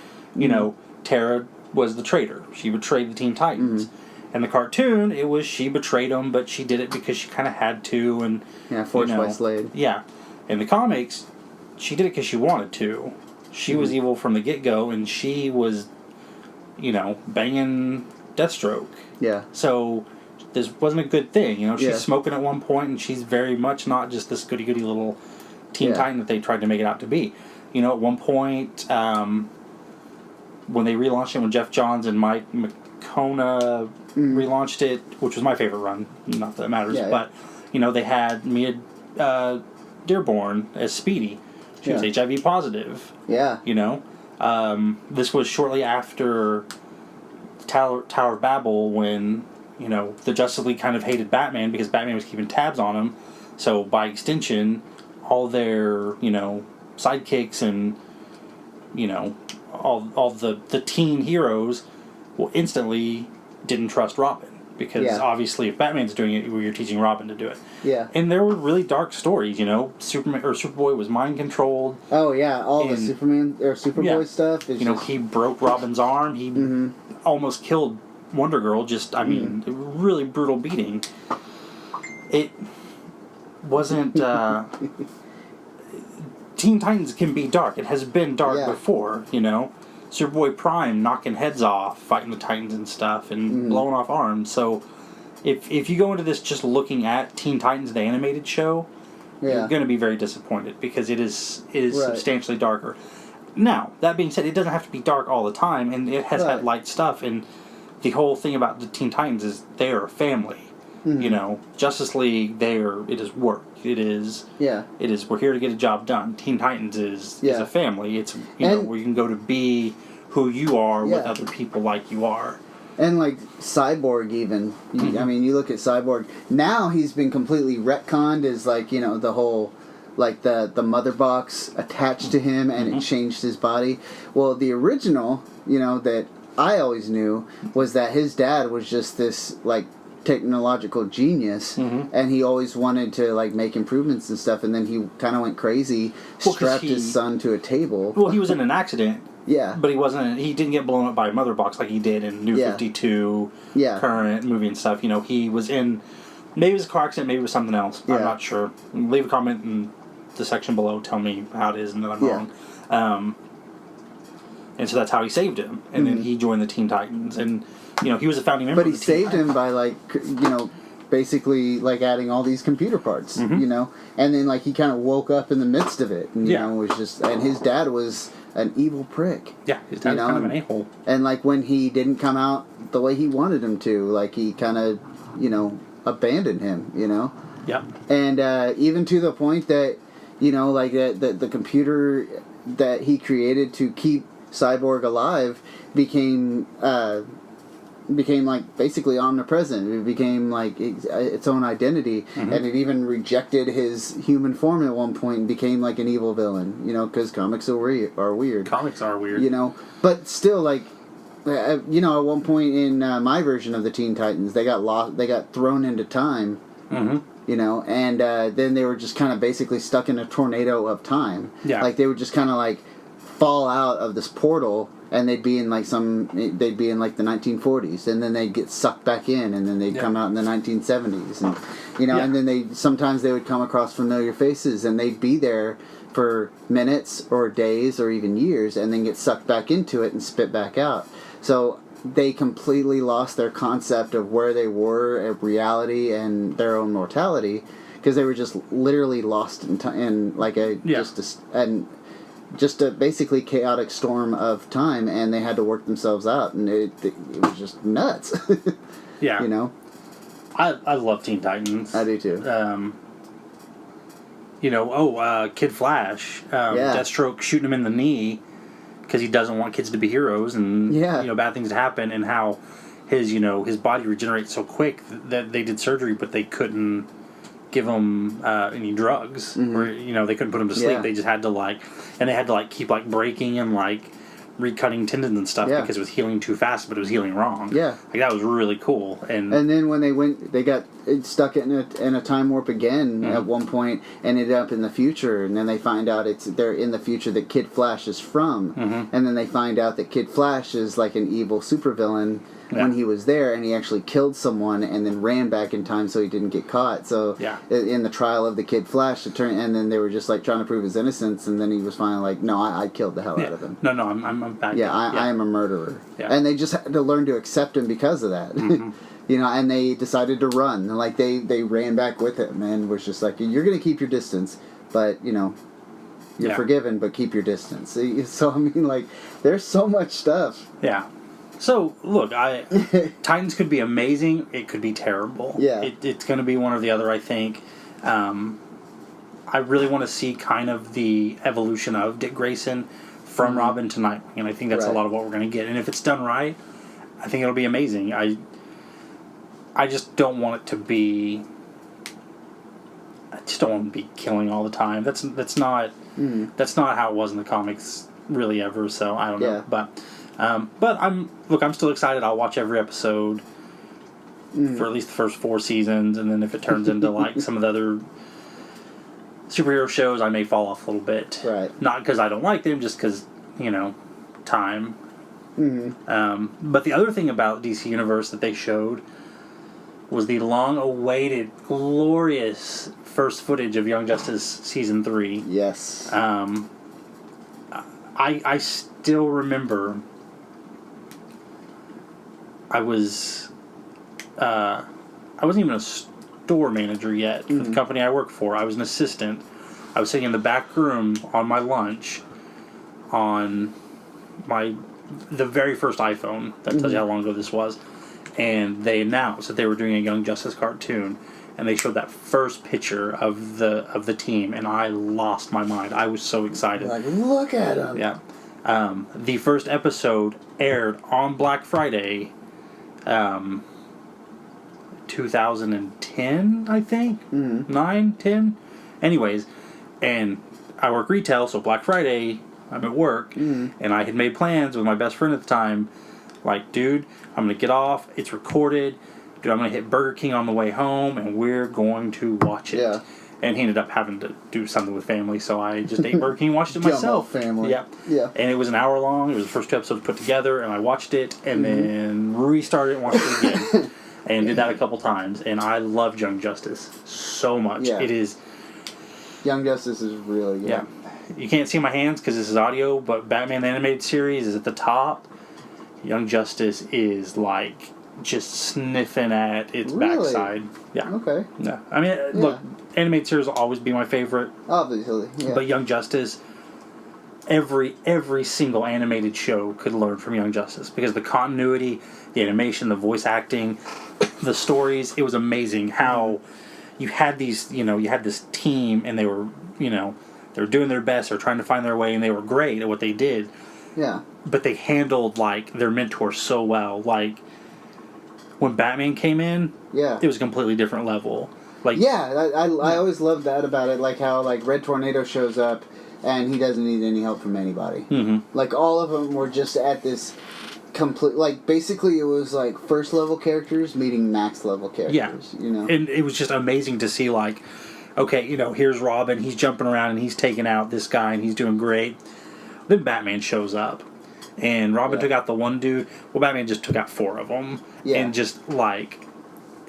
Tara was the traitor. She betrayed the Teen Titans. And the cartoon, it was she betrayed them, but she did it because she kind of had to. And forced by Slade. Yeah. In the comics, she did it because she wanted to. She was evil from the get-go, and she was, banging Deathstroke. Yeah. So this wasn't a good thing. She's smoking at one point, and she's very much not just this goody-goody little Teen Titan that they tried to make it out to be. At one point, when they relaunched it, when Jeff Johns and Mike McKona relaunched it, which was my favorite run, not that it matters, but, they had Mia Dearborn as Speedy. She was HIV positive. Yeah. You know, this was shortly after Tower of Babel, when the Justice League kind of hated Batman because Batman was keeping tabs on him. So by extension, all their sidekicks and all the teen heroes instantly didn't trust Robin. Because obviously, if Batman's doing it, you're teaching Robin to do it. Yeah. And there were really dark stories. Superman or Superboy was mind controlled. Oh yeah, all the Superman or Superboy stuff. Is He broke Robin's arm. He almost killed Wonder Girl. Really brutal beating. It wasn't. Teen Titans can be dark. It has been dark before. Superboy Prime knocking heads off, fighting the Titans and stuff, and blowing off arms. So, if you go into this just looking at Teen Titans, the animated show, you're going to be very disappointed because it is substantially darker. Now, that being said, it doesn't have to be dark all the time, and it has had light stuff. And the whole thing about the Teen Titans is they are a family. Justice League, it is work. It is we're here to get a job done. Teen Titans is a family. It's where you can go to be who you are with other people like you are. And like Cyborg even. I mean, you look at Cyborg. Now he's been completely retconned as the whole the mother box attached to him and it changed his body. Well, the original, that I always knew was that his dad was just this technological genius, and he always wanted to make improvements and stuff, and then he kind of went crazy, strapped his son to a table. Well, he was in an accident. Yeah. But he didn't get blown up by a mother box like he did in New 52, current movie and stuff. He was in, maybe it was a car accident, maybe it was something else. I'm not sure. Leave a comment in the section below, tell me how it is and that I'm wrong. And so that's how he saved him. And then he joined the Teen Titans. And, he was a founding member of the Teen Titans. But he saved him by, basically, adding all these computer parts, And then, he kind of woke up in the midst of it. And, was just... And his dad was an evil prick. Yeah, his dad was kind of an a-hole. And, when he didn't come out the way he wanted him to, he kind of, abandoned him, Yep. And even to the point that, the computer that he created to keep Cyborg alive became basically omnipresent. It became its own identity, and it even rejected his human form at one point and became an evil villain. Because comics are weird. Comics are weird. But still, at one point in my version of the Teen Titans, they got lost. They got thrown into time. And then they were just kind of basically stuck in a tornado of time. Yeah. They would just kind of fall out of this portal, and they'd be in the 1940s, and then they'd get sucked back in, and then they'd come out in the 1970s, and and then sometimes they would come across familiar faces, and they'd be there for minutes or days or even years, and then get sucked back into it and spit back out. So they completely lost their concept of where they were at reality and their own mortality, because they were just literally lost in just a basically chaotic storm of time, and they had to work themselves out, and it was just nuts. Yeah. I love Teen Titans. I do too. Kid Flash, Deathstroke shooting him in the knee because he doesn't want kids to be heroes and bad things to happen, and how his body regenerates so quick that they did surgery but they couldn't give him any drugs, or they couldn't put him to sleep. They just had to keep breaking and recutting tendons and stuff because it was healing too fast, but it was healing wrong. Yeah, that was really cool. And then when they got stuck in a time warp again at one point, and ended up in the future, and then they find out they're in the future that Kid Flash is from, and then they find out that Kid Flash is an evil supervillain. When he was there, and he actually killed someone and then ran back in time so he didn't get caught. So in the trial of the Kid Flash, and then they were just trying to prove his innocence, and then he was finally no, I killed the hell out of him. No, I'm back. I am a murderer. Yeah. And they just had to learn to accept him because of that. And they decided to run. And they ran back with him and was just you're going to keep your distance, but you're forgiven, but keep your distance. So I mean, there's so much stuff. Yeah. So, look, Titans could be amazing. It could be terrible. Yeah. It's going to be one or the other, I think. I I really want to see kind of the evolution of Dick Grayson from Robin to Nightwing, and I think that's a lot of what we're going to get. And if it's done right, I think it'll be amazing. I just don't want it to be. I just don't want to be killing all the time. That's not how it was in the comics really ever. So I don't know, but I'm still excited. I'll watch every episode for at least the first 4 seasons, and then if it turns into like some of the other superhero shows, I may fall off a little bit. Right. Not because I don't like them, just because time. But the other thing about DC Universe that they showed was the long-awaited, glorious first footage of Young Justice Season 3. Yes. I still remember I wasn't even a store manager yet for the company I work for. I was an assistant. I was sitting in the back room on my lunch on the very first iPhone. That tells you how long ago this was. And they announced that they were doing a Young Justice cartoon, and they showed that first picture of the team, and I lost my mind. I was so excited. Like, look at him. Yeah. The first episode aired on Black Friday, 2010, I think? 9, 10? Anyways, and I work retail, so Black Friday, I'm at work, and I had made plans with my best friend at the time, like, dude, I'm going to get off, it's recorded, dude, I'm going to hit Burger King on the way home, and we're going to watch it. Yeah. And he ended up having to do something with family, so I just ate Burger King and watched it myself. Family. Yeah. Yeah. And it was an hour long. It was the first 2 episodes put together, and I watched it, and then restarted and watched it again. And did that a couple times. And I loved Young Justice so much. Yeah. It is... Young Justice is really good. Yeah. You can't see my hands because this is audio, but Batman the Animated Series is at the top. Young Justice is like just sniffing at its backside. Yeah. Okay. Yeah. I mean, look, animated series will always be my favorite. Obviously, yeah. But Young Justice, every single animated show could learn from Young Justice because the continuity, the animation, the voice acting, the stories, it was amazing how you had these, you had this team and they were, they were doing their best or trying to find their way and they were great at what they did. Yeah. But they handled, like, their mentor so well. Like, when Batman came in, it was a completely different level. Like, I always loved that about it, like how like Red Tornado shows up and he doesn't need any help from anybody. Mm-hmm. Like all of them were just at this complete, like basically it was like first level characters meeting max level characters. Yeah, and it was just amazing to see like, okay, here's Robin, he's jumping around and he's taking out this guy and he's doing great. Then Batman shows up. And Robin took out the one dude. Well, Batman just took out 4 of them. Yeah. And just, like...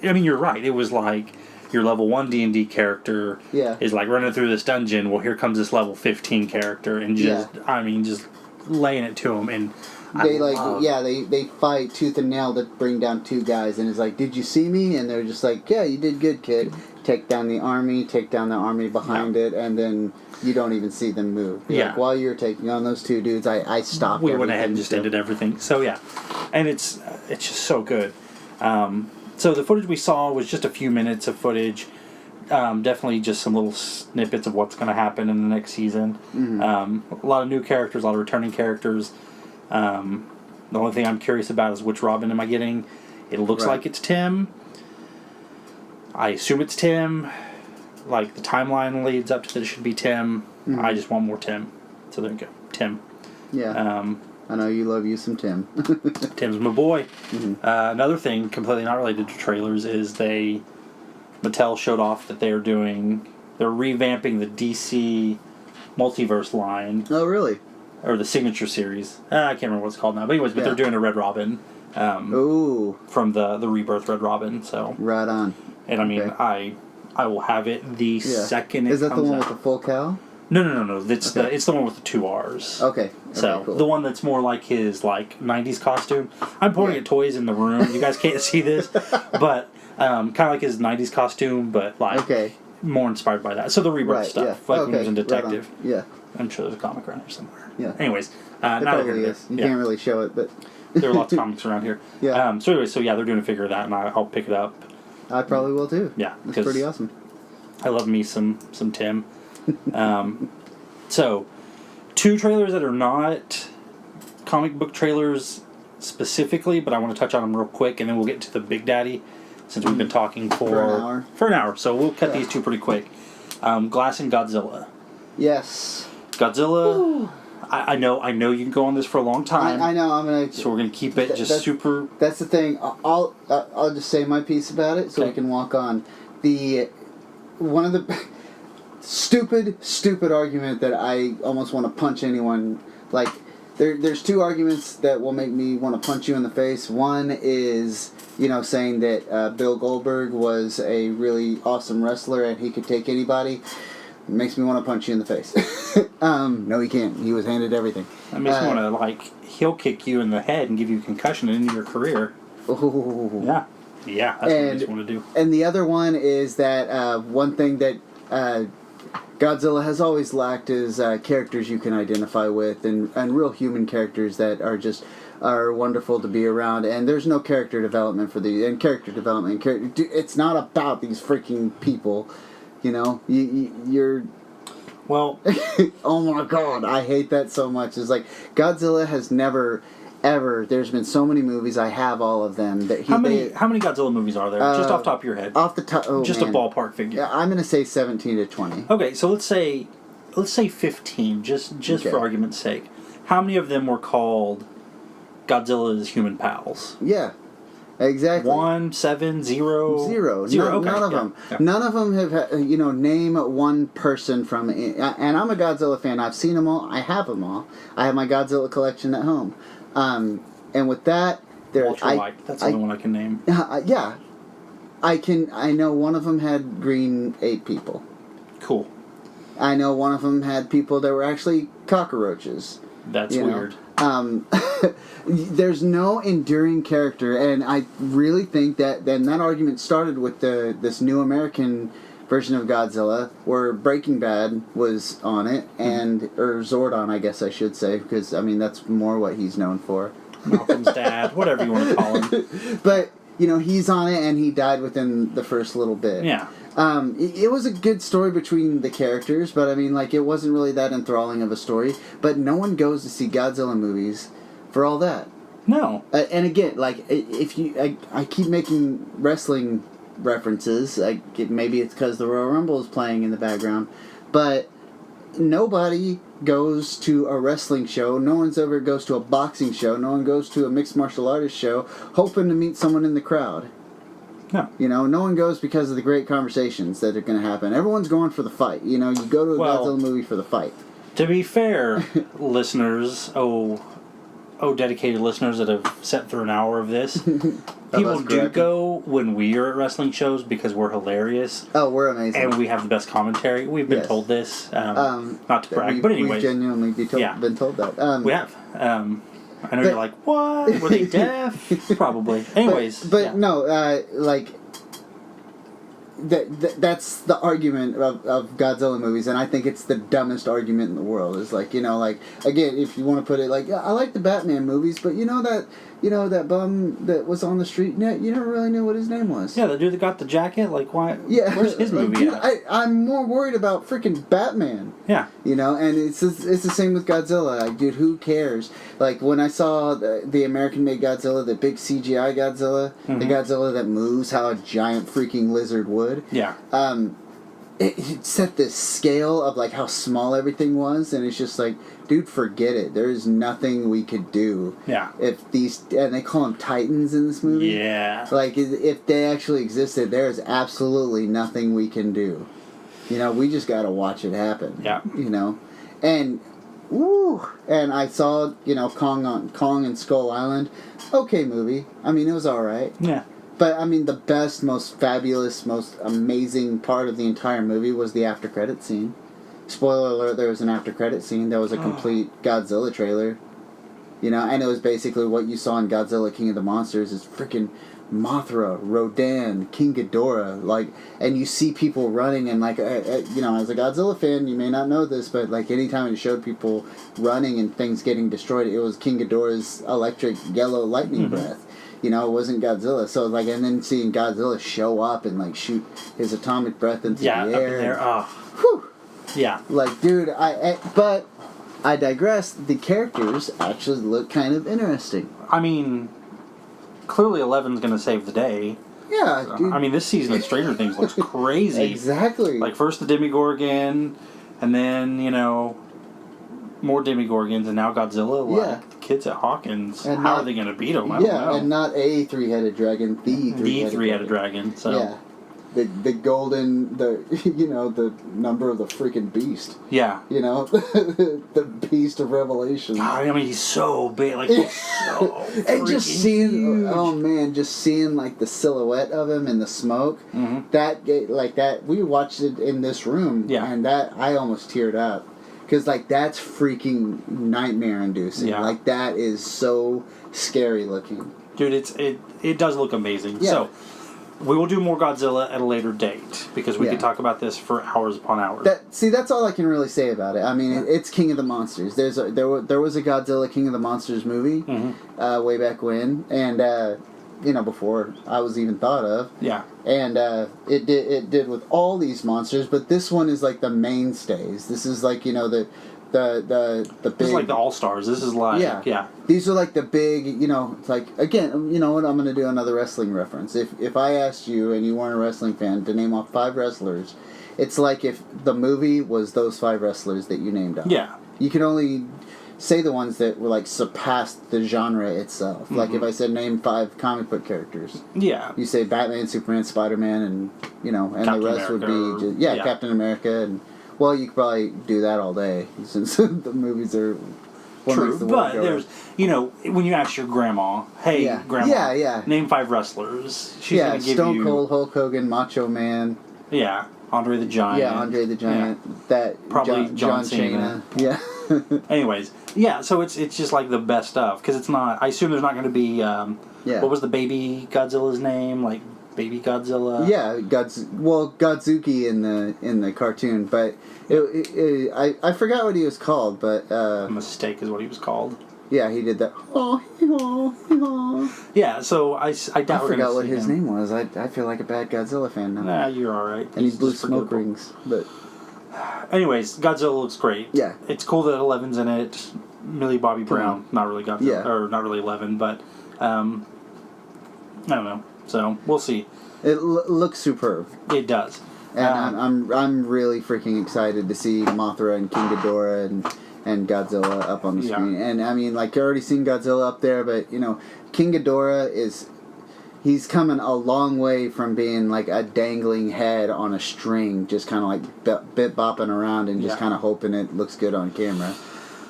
I mean, you're right. It was like your level 1 D&D character is, like, running through this dungeon. Well, here comes this level 15 character. And just, just laying it to him. And they fight tooth and nail to bring down 2 guys. And it's like, did you see me? And they're just like, yeah, you did good, kid. Take down the army behind it, and then you don't even see them move. Like, while you're taking on those 2 dudes, I stopped. We went ahead and just ended everything. So and it's just so good. So the footage we saw was just a few minutes of footage. Definitely just some little snippets of what's going to happen in the next season. Mm-hmm. A lot of new characters, a lot of returning characters. The only thing I'm curious about is which Robin am I getting. It looks like it's Tim. I assume it's Tim. Like, the timeline leads up to that it should be Tim. Mm-hmm. I just want more Tim. So there you go. Tim. Yeah. I know you love you some Tim. Tim's my boy. Mm-hmm. Another thing, completely not related to trailers, is Mattel showed off that they're revamping the DC Multiverse line. Oh, really? Or the Signature Series. I can't remember what it's called now. But anyways, they're doing a Red Robin. From the Rebirth Red Robin. So right on. And I mean, I will have it the second it comes out. Is that the one with the full cowl? No. It's the one with the 2 R's. Okay. So cool. The one that's more like his 90s costume. I'm pointing at toys in the room. You guys can't see this, but kind of like his 90s costume, but more inspired by that. So the Rebirth stuff, like when he was in Detective. Right yeah. I'm sure there's a comic around here somewhere. Yeah. Anyways, now probably is. You can't really show it, but there are lots of comics around here. Yeah. So anyway, they're doing a figure of that, and I'll pick it up. I probably will too. Yeah, that's pretty awesome. I love me some Tim. So, two trailers that are not comic book trailers specifically, but I want to touch on them real quick, and then we'll get to the Big Daddy, since we've been talking for an hour. So we'll cut these two pretty quick. Glass and Godzilla. Yes. Godzilla. I know you can go on this for a long time. I know. I'm gonna. So we're gonna keep it super. That's the thing. I'll just say my piece about it, so we can walk on. One of the stupid argument that I almost want to punch anyone. Like, there's two arguments that will make me want to punch you in the face. One is, saying that Bill Goldberg was a really awesome wrestler and he could take anybody. It makes me want to punch you in the face. No, he can't. He was handed everything. That makes me want to, heel kick you in the head and give you a concussion and end your career. Ooh. Yeah. Yeah, that's what it makes me want to do. And the other one is that one thing that Godzilla has always lacked is characters you can identify with and real human characters that are wonderful to be around. And there's no character development for these. And character development, it's not about these freaking people. You're... Well... Oh my god, I hate that so much. It's like, Godzilla has never... ever. There's been so many movies. I have all of them. How many Godzilla movies are there? Just off the top of your head. Off the top. Oh, just man. A ballpark figure. Yeah, I'm gonna say 17 to 20. Okay, so let's say 15, just okay. For argument's sake. How many of them were called Godzilla's human pals? Yeah, exactly. 1, 7, 0? 0. Okay. None of them. Yeah. None of them have. Name one person from. And I'm a Godzilla fan. I've seen them all. I have them all. I have my Godzilla collection at home. And with that, Walter White. That's the only one I can name. Yeah, I know one of them had green ape people. Cool. I know one of them had people that were actually cockroaches. That's weird. There's no enduring character, and I really think that that argument started with this new American version of Godzilla, where Breaking Bad was on it, or Zordon, I guess I should say, because that's more what he's known for. Malcolm's dad, whatever you want to call him. But he's on it, and he died within the first little bit. Yeah. It was a good story between the characters, but it wasn't really that enthralling of a story. But no one goes to see Godzilla movies for all that. No. And again, I keep making wrestling references. Maybe it's because the Royal Rumble is playing in the background, but nobody goes to a wrestling show. No one's ever goes to a boxing show. No one goes to a mixed martial artist show hoping to meet someone in the crowd. No. No one goes because of the great conversations that are going to happen. Everyone's going for the fight. You go to a Godzilla movie for the fight. To be fair, listeners, dedicated listeners that have sat through an hour of this, people do go when we are at wrestling shows because we're hilarious. Oh, we're amazing. And we have the best commentary. We've been told this, not to brag, but anyways. We've genuinely been told that. We have. I know you're like, what? Were they deaf? Probably. Anyways. But no, that's the argument of Godzilla movies, and I think it's the dumbest argument in the world. Is again, if you want to put it I like the Batman movies, but that bum that was on the street, you never really knew what his name was. Yeah, the dude that got the jacket, why? Yeah, where's his movie at? I'm more worried about freaking Batman. Yeah. And it's the same with Godzilla. Dude, who cares? When I saw the American-made Godzilla, the big CGI Godzilla, the Godzilla that moves how a giant freaking lizard would. Yeah. It set this scale of how small everything was, and it's just dude, forget it. There is nothing we could do. Yeah. And they call them Titans in this movie. Yeah. If they actually existed, there is absolutely nothing we can do. We just gotta watch it happen. Yeah. And woo! And I saw Kong and Skull Island. Okay movie. It was all right. Yeah. But the best, most fabulous, most amazing part of the entire movie was the after credit scene. Spoiler alert: there was an after credit scene that was a complete Godzilla trailer. And it was basically what you saw in Godzilla King of the Monsters is freaking Mothra, Rodan, King Ghidorah, and you see people running and as a Godzilla fan, you may not know this, but anytime it showed people running and things getting destroyed, it was King Ghidorah's electric yellow lightning breath. It wasn't Godzilla. So and then seeing Godzilla show up and shoot his atomic breath into the air. Up in there. Oh. Whew. Yeah. Like, dude, but I digress. The characters actually look kind of interesting. I mean, clearly 11's going to save the day. Yeah, dude. I mean, this season of Stranger Things looks crazy. Exactly. Like, first the Demogorgon, and then, more Demogorgons, and now Godzilla. Like, Yeah. the kids at Hawkins, And how not- are they going to beat them? I don't know. and not a three-headed dragon, the Three-headed dragon. So. Yeah. The golden, the number of the freaking beast. Yeah. The beast of Revelation. God, I mean, he's so big. Like, he's so And just freaking seeing, huge. oh man, just seeing like the silhouette of him in the smoke. Mhm. That we watched it in this room. Yeah. And that I almost teared up. Because like that's freaking nightmare inducing. Yeah. Like that is so scary looking. Dude, it does look amazing. Yeah. So, we will do more Godzilla at a later date because we Yeah. could talk about this for hours upon hours. That's all I can really say about it. I mean, it's King of the Monsters. There was a Godzilla King of the Monsters movie Mm-hmm. way back when, and before I was even thought of. Yeah. And it did with all these monsters, but this one is like the mainstays. This is like the big. This is like the All Stars. This is like yeah. These are like the big, like again, you know what? I'm going to do another wrestling reference. If I asked you and you weren't a wrestling fan to name off 5 wrestlers, it's like if the movie was those 5 wrestlers that you named off. Yeah. You can only say the ones that were like surpassed the genre itself. Mm-hmm. Like if I said name 5 comic book characters. Yeah. You say Batman, Superman, Spider-Man, and and Captain the rest America, would be yeah. Captain America, and well, you could probably do that all day since the movies are. What True, makes the world but go there's when you ask your grandma, hey Yeah. grandma, Yeah. name 5 wrestlers. She's yeah, gonna give Stone you Cold, Hulk Hogan, Macho Man. yeah, Andre the Giant. Yeah, Andre the Giant. That Probably John Cena. Yeah. Anyways, yeah, so it's just like the best stuff because it's not. I assume there's not going to be. Yeah. What was the baby Godzilla's name? Like Baby Godzilla. Yeah, Godzuki in the cartoon, but I forgot what he was called, but A Mistake is what he was called. yeah, he did that. Yeah, so I doubt I we're forgot gonna what see his him. name was. I feel like a bad Godzilla fan now. Nah, you're all right. And he He's blew just smoke forgettable. rings, but Anyways, Godzilla looks great. Yeah. It's cool that 11's in it. Millie Bobby Brown, not really Godzilla, Yeah. or not really 11, but I don't know. So we'll see. it looks superb. It does. And I'm really freaking excited to see Mothra and King Ghidorah and Godzilla up on the Yeah. screen. And I mean, like, you've already seen Godzilla up there, but King Ghidorah he's coming a long way from being like a dangling head on a string, just kind of like bit bopping around and just Yeah. kind of hoping it looks good on camera.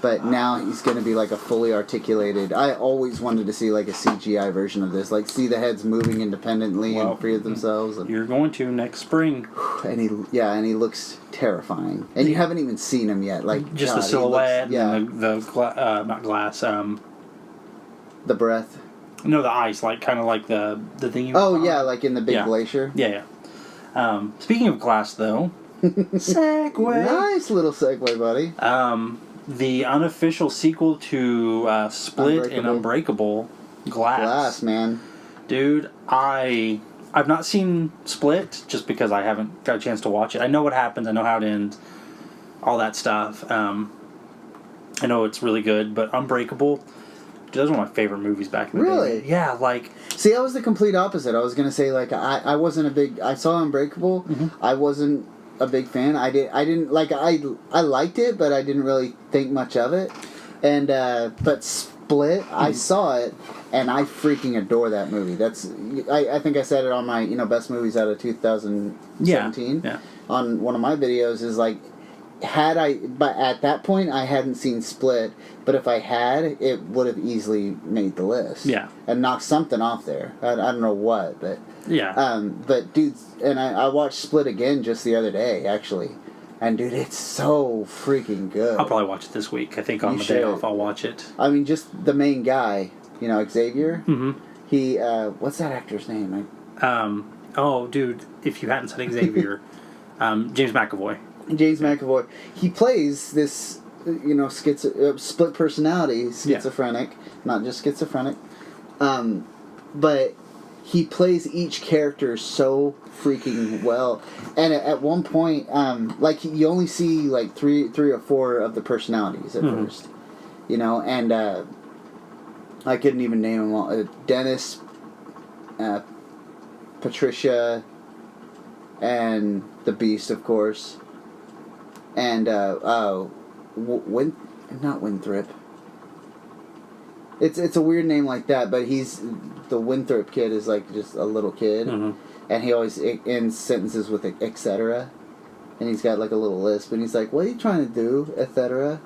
But now he's going to be like a fully articulated. I always wanted to see like a CGI version of this, like see the heads moving independently Well, and free of themselves. And, You're going to next spring. and he looks terrifying. And you haven't even seen him yet. Like Just God, the he silhouette, looks- and not glass. the breath. No, the ice, like kind of like the thing. You Oh yeah, like in the big Yeah. glacier. Yeah. Speaking of glass, though, segue. Nice little segue, buddy. The unofficial sequel to Split and Unbreakable, Glass. Man. Dude, I've not seen Split just because I haven't got a chance to watch it. I know what happens. I know how it ends. All that stuff. I know it's really good, but Unbreakable, dude, that was one of my favorite movies back in the Really? day. Yeah, like See, I was the complete opposite. I was gonna say like I wasn't a big. I saw Unbreakable. Mm-hmm. I wasn't a big fan. I didn't like. I liked it, but I didn't really think much of it. And but Split, I saw it, and I freaking adore that movie. That's I think I said it on my best movies out of 2017 Yeah. on one of my videos. Is like but at that point I hadn't seen Split, but if I had, it would have easily made the list. Yeah. And knocked something off there. I don't know what, but Yeah. but dude, and I watched Split again just the other day actually, and dude, it's so freaking good. I'll probably watch it this week. I think on You the day should. off I'll watch it. I mean, just the main guy, Xavier. Mm-hmm. He what's that actor's name? Oh, dude, if you hadn't said Xavier, James McAvoy. James McAvoy. He plays this, split personality, schizophrenic, not just schizophrenic. But he plays each character so freaking well. And at one point, like you only see like three or four of the personalities at first, you know, and I couldn't even name them all. Dennis, Patricia, and the Beast, of course, and not Winthrop. It's a weird name like that, but he's the Winthrop kid is like just a little kid, and he always ends sentences with etc. And he's got like a little lisp, and he's like, "What are you trying to do, etc."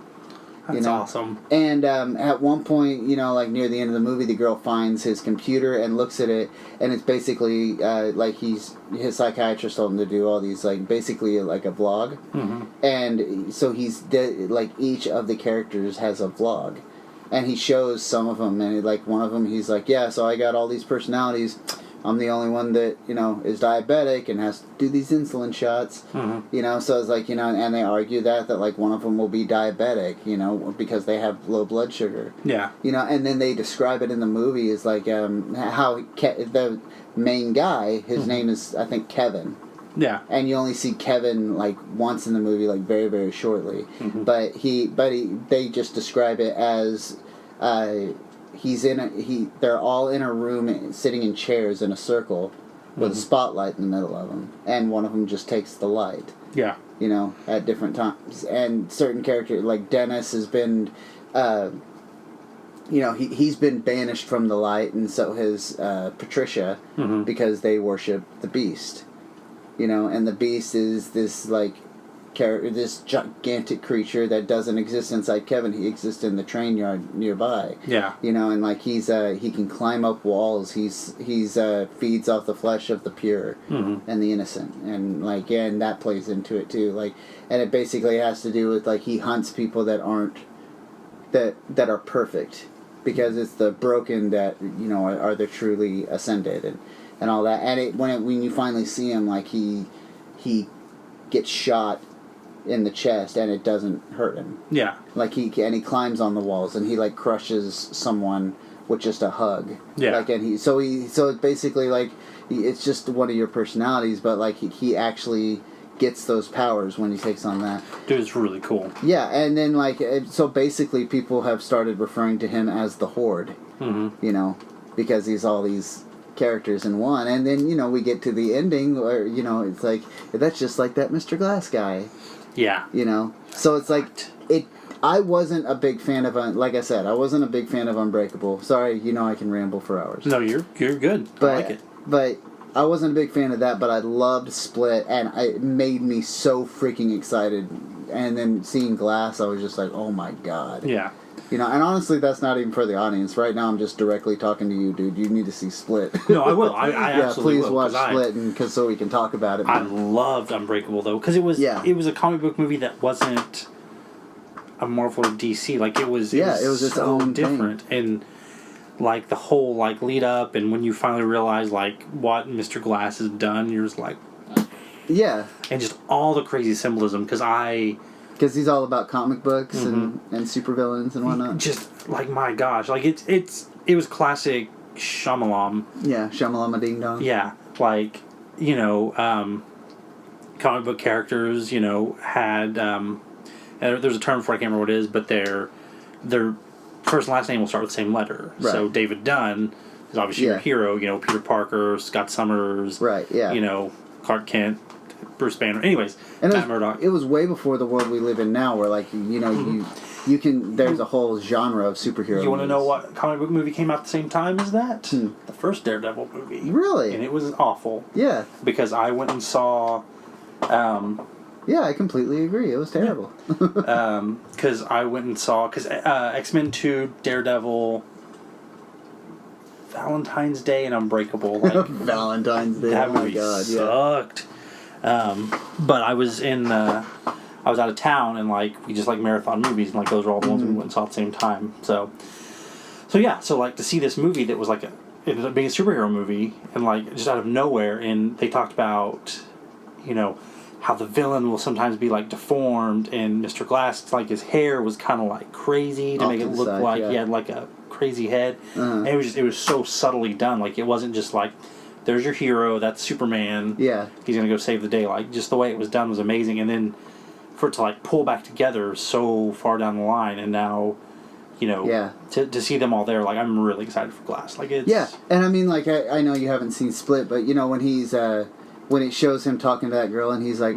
That's awesome. And at one point, you know, like near the end of the movie, the girl finds his computer and looks at it, and it's basically like his psychiatrist told him to do all these, like, basically like a vlog. And so like each of the characters has a vlog, and he shows some of them, and like one of them, he's like, yeah, so I got all these personalities. I'm the only one that, you know, is diabetic and has to do these insulin shots, you know, so it's like, you know, and they argue that like one of them will be diabetic, you know, because they have low blood sugar. Yeah. You know, and then they describe it in the movie as like how the main guy, his name is, I think, Kevin. Yeah. And you only see Kevin like once in the movie, like very, very shortly. But they just describe it as they're all in a room sitting in chairs in a circle with a spotlight in the middle of them, and one of them just takes the light. Yeah. You know, at different times. And certain characters, like Dennis has been, you know, he's been banished from the light, and so has Patricia, because they worship the Beast. You know, and the Beast is this, like, this gigantic creature that doesn't exist inside Kevin. He exists in the train yard nearby. Yeah. You know, and like he can climb up walls. He's feeds off the flesh of the pure and the innocent, and like, yeah, and that plays into it too. Like, and it basically has to do with like he hunts people that are perfect, because it's the broken that, you know, are the truly ascended and all that. And when you finally see him, like he gets shot in the chest and it doesn't hurt him. Yeah. Like he climbs on the walls and he like crushes someone with just a hug. Yeah. Like, and so it's basically like it's just one of your personalities, but like he actually gets those powers when he takes on that. Dude, it's really cool. Yeah, and then like so basically people have started referring to him as the Horde. You know, because he's all these characters in one. And then, you know, we get to the ending where, you know, it's like, that's just like that Mr. Glass guy. Yeah. You know? So it's like, I wasn't a big fan of, like I said, I wasn't a big fan of Unbreakable. Sorry, you know I can ramble for hours. No, you're good. I like it. But I wasn't a big fan of that, but I loved Split, and it made me so freaking excited. And then seeing Glass, I was just like, oh my god. Yeah. You know, and honestly, that's not even for the audience. Right now, I'm just directly talking to you, dude. You need to see Split. No, I will. I absolutely please will. Watch Split, so we can talk about it. I loved Unbreakable, though, because it was a comic book movie that wasn't a Marvel or DC. Like, it was its so own different. thing. And, like, the whole, like, lead up, and when you finally realize, like, what Mr. Glass has done, you're just like... Yeah. And just all the crazy symbolism, because he's all about comic books and supervillains and whatnot. Just, like, my gosh. Like, it was classic Shyamalan. Yeah, Shyamalan Ding Dong. Yeah. Like, you know, comic book characters, you know, had... there's a term for it, I can't remember what it is, but their first and last name will start with the same letter. Right. So David Dunn is obviously your hero. You know, Peter Parker, Scott Summers. Right, yeah. You know, Clark Kent, Bruce Banner. Anyways, and Matt Murdock. It was way before the world we live in now, where, like, you know, you can... There's a whole genre of superhero You want to know what comic book movie came out at the same time as that? The first Daredevil movie. Really? And it was awful. Yeah. Because I went and saw... yeah, I completely agree. It was terrible. Because I went and saw... Because X-Men 2, Daredevil, Valentine's Day, and Unbreakable. Like, Valentine's Day. That oh my movie god, sucked. But I was I was out of town, and like we just like marathon movies, and like those are all the ones we went and saw at the same time. So yeah, so like to see this movie that was like it ended up being a superhero movie, and like just out of nowhere, and they talked about, you know, how the villain will sometimes be like deformed, and Mr. Glass, like his hair was kind of like crazy to Off make to it the look side, like yeah. he had like a crazy head. And it was so subtly done. Like, it wasn't just like, there's your hero, that's Superman. Yeah. He's gonna go save the day. Like, just the way it was done was amazing. And then for it to like pull back together so far down the line, and now, to see them all there, like, I'm really excited for Glass. Like, it's and I mean, like, I know you haven't seen Split, but when he's when it shows him talking to that girl, and he's like,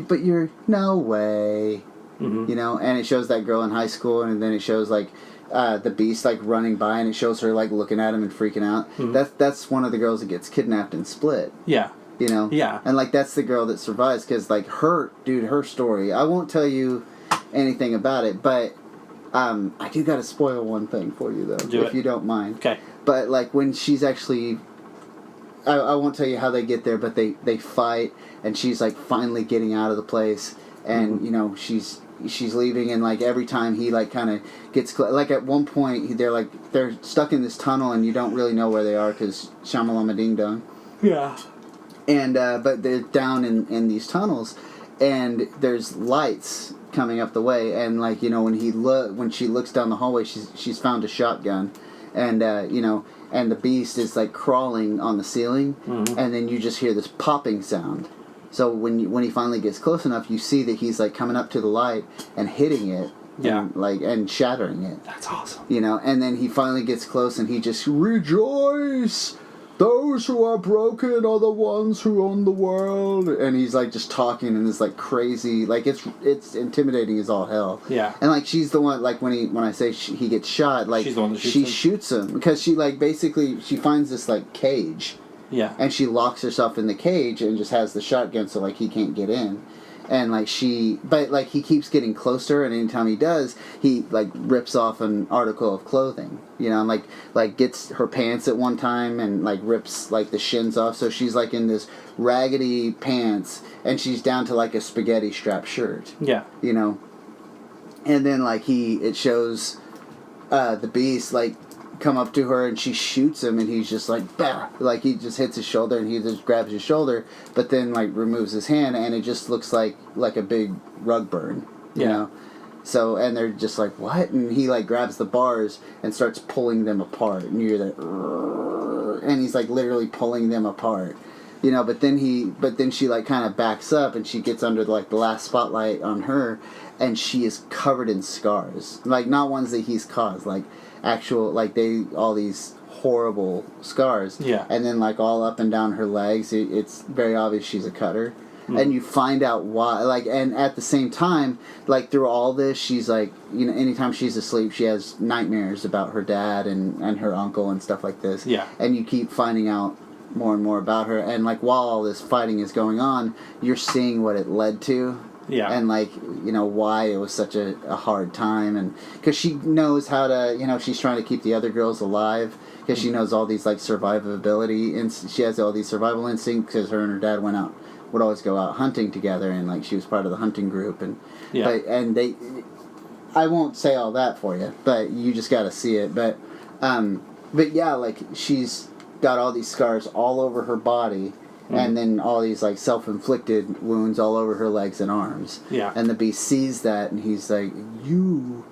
but you're no way, and it shows that girl in high school, and then it shows like the Beast like running by, and it shows her like looking at him and freaking out. That's one of the girls that gets kidnapped in Split. Yeah. Yeah. And like that's the girl that survives, because like her story, I won't tell you anything about it, but I do gotta spoil one thing for you though, if you don't mind. Okay. But like when she's actually, I won't tell you how they get there, but they fight, and she's like finally getting out of the place, and she's leaving, and like every time he like kind of gets like at one point they're stuck in this tunnel, and you don't really know where they are because Shamalama Ding Dong. Yeah. And but they're down in these tunnels, and there's lights coming up the way, and like when she looks down the hallway, she's found a shotgun, and and the Beast is like crawling on the ceiling, and then you just hear this popping sound. So when he finally gets close enough, you see that he's like coming up to the light and hitting it, and shattering it. That's awesome. And then he finally gets close, and he just rejoice. Those who are broken are the ones who own the world. And he's like just talking in this like crazy, like it's intimidating as all hell. Yeah. And like she's the one, like when I say he gets shot, like she's the one that shoots him because she like basically she finds this like cage. Yeah. And she locks herself in the cage and just has the shotgun so like he can't get in. And like but like he keeps getting closer, and anytime he does, he like rips off an article of clothing, and like gets her pants at one time and like rips like the shins off, so she's like in this raggedy pants, and she's down to like a spaghetti strap shirt. Yeah. And then like it shows the Beast like come up to her, and she shoots him, and he's just like bah! Like he just hits his shoulder, and he just grabs his shoulder, but then like removes his hand, and it just looks like a big rug burn, you know. So and they're just like what, and he like grabs the bars and starts pulling them apart, and you hear that, and he's like literally pulling them apart, But then she like kind of backs up, and she gets under like the last spotlight on her, and she is covered in scars, like not ones that he's caused, like actual like all these horrible scars. Yeah. And then like all up and down her legs, it's very obvious she's a cutter. And you find out why, like, and at the same time, like through all this, she's like, anytime she's asleep, she has nightmares about her dad and her uncle and stuff like this. Yeah. And you keep finding out more and more about her, and like while all this fighting is going on, you're seeing what it led to. Yeah. And like, why it was such a hard time, and because she knows how to, she's trying to keep the other girls alive, because she knows all these like survivability, and she has all these survival instincts, because her and her dad would always go out hunting together, and like she was part of the hunting group, and I won't say all that for you, but you just got to see it, but yeah, like she's got all these scars all over her body. And then all these like self-inflicted wounds all over her legs and arms. Yeah. And the Beast sees that, and he's like, "You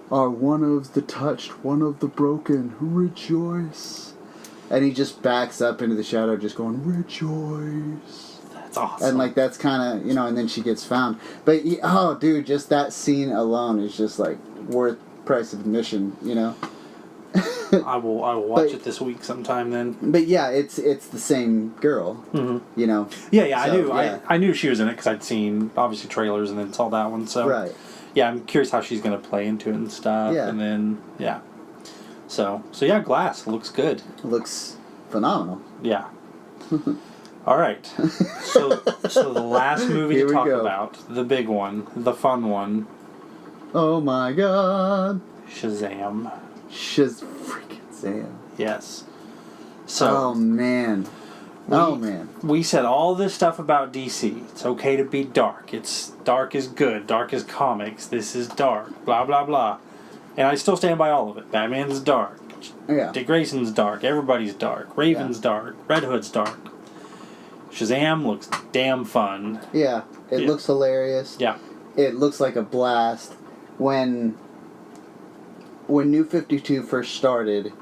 are one of the touched, one of the broken. Rejoice!" And he just backs up into the shadow, just going, "Rejoice!" That's awesome. And like that's kind of and then she gets found. But oh, dude, just that scene alone is just like worth price of admission. I will watch it this week sometime then. But yeah, it's the same girl. Mm-hmm. Yeah, I knew. Yeah. I knew she was in it because I'd seen obviously trailers and then saw that one. So right. Yeah, I'm curious how she's gonna play into it and stuff. Yeah. And then So yeah, Glass looks good. Looks phenomenal. Yeah. All right. So the last movie to talk about, the big one, the fun one. Oh my God. Shazam. Freaking Sam. Yes. So. Oh man. Man. We said all this stuff about DC. It's okay to be dark. Dark is good. Dark is comics. This is dark. Blah blah blah. And I still stand by all of it. Batman's dark. Yeah. Dick Grayson's dark. Everybody's dark. Raven's dark. Red Hood's dark. Shazam looks damn fun. Yeah. It looks hilarious. Yeah. It looks like a blast. When when New 52 first started,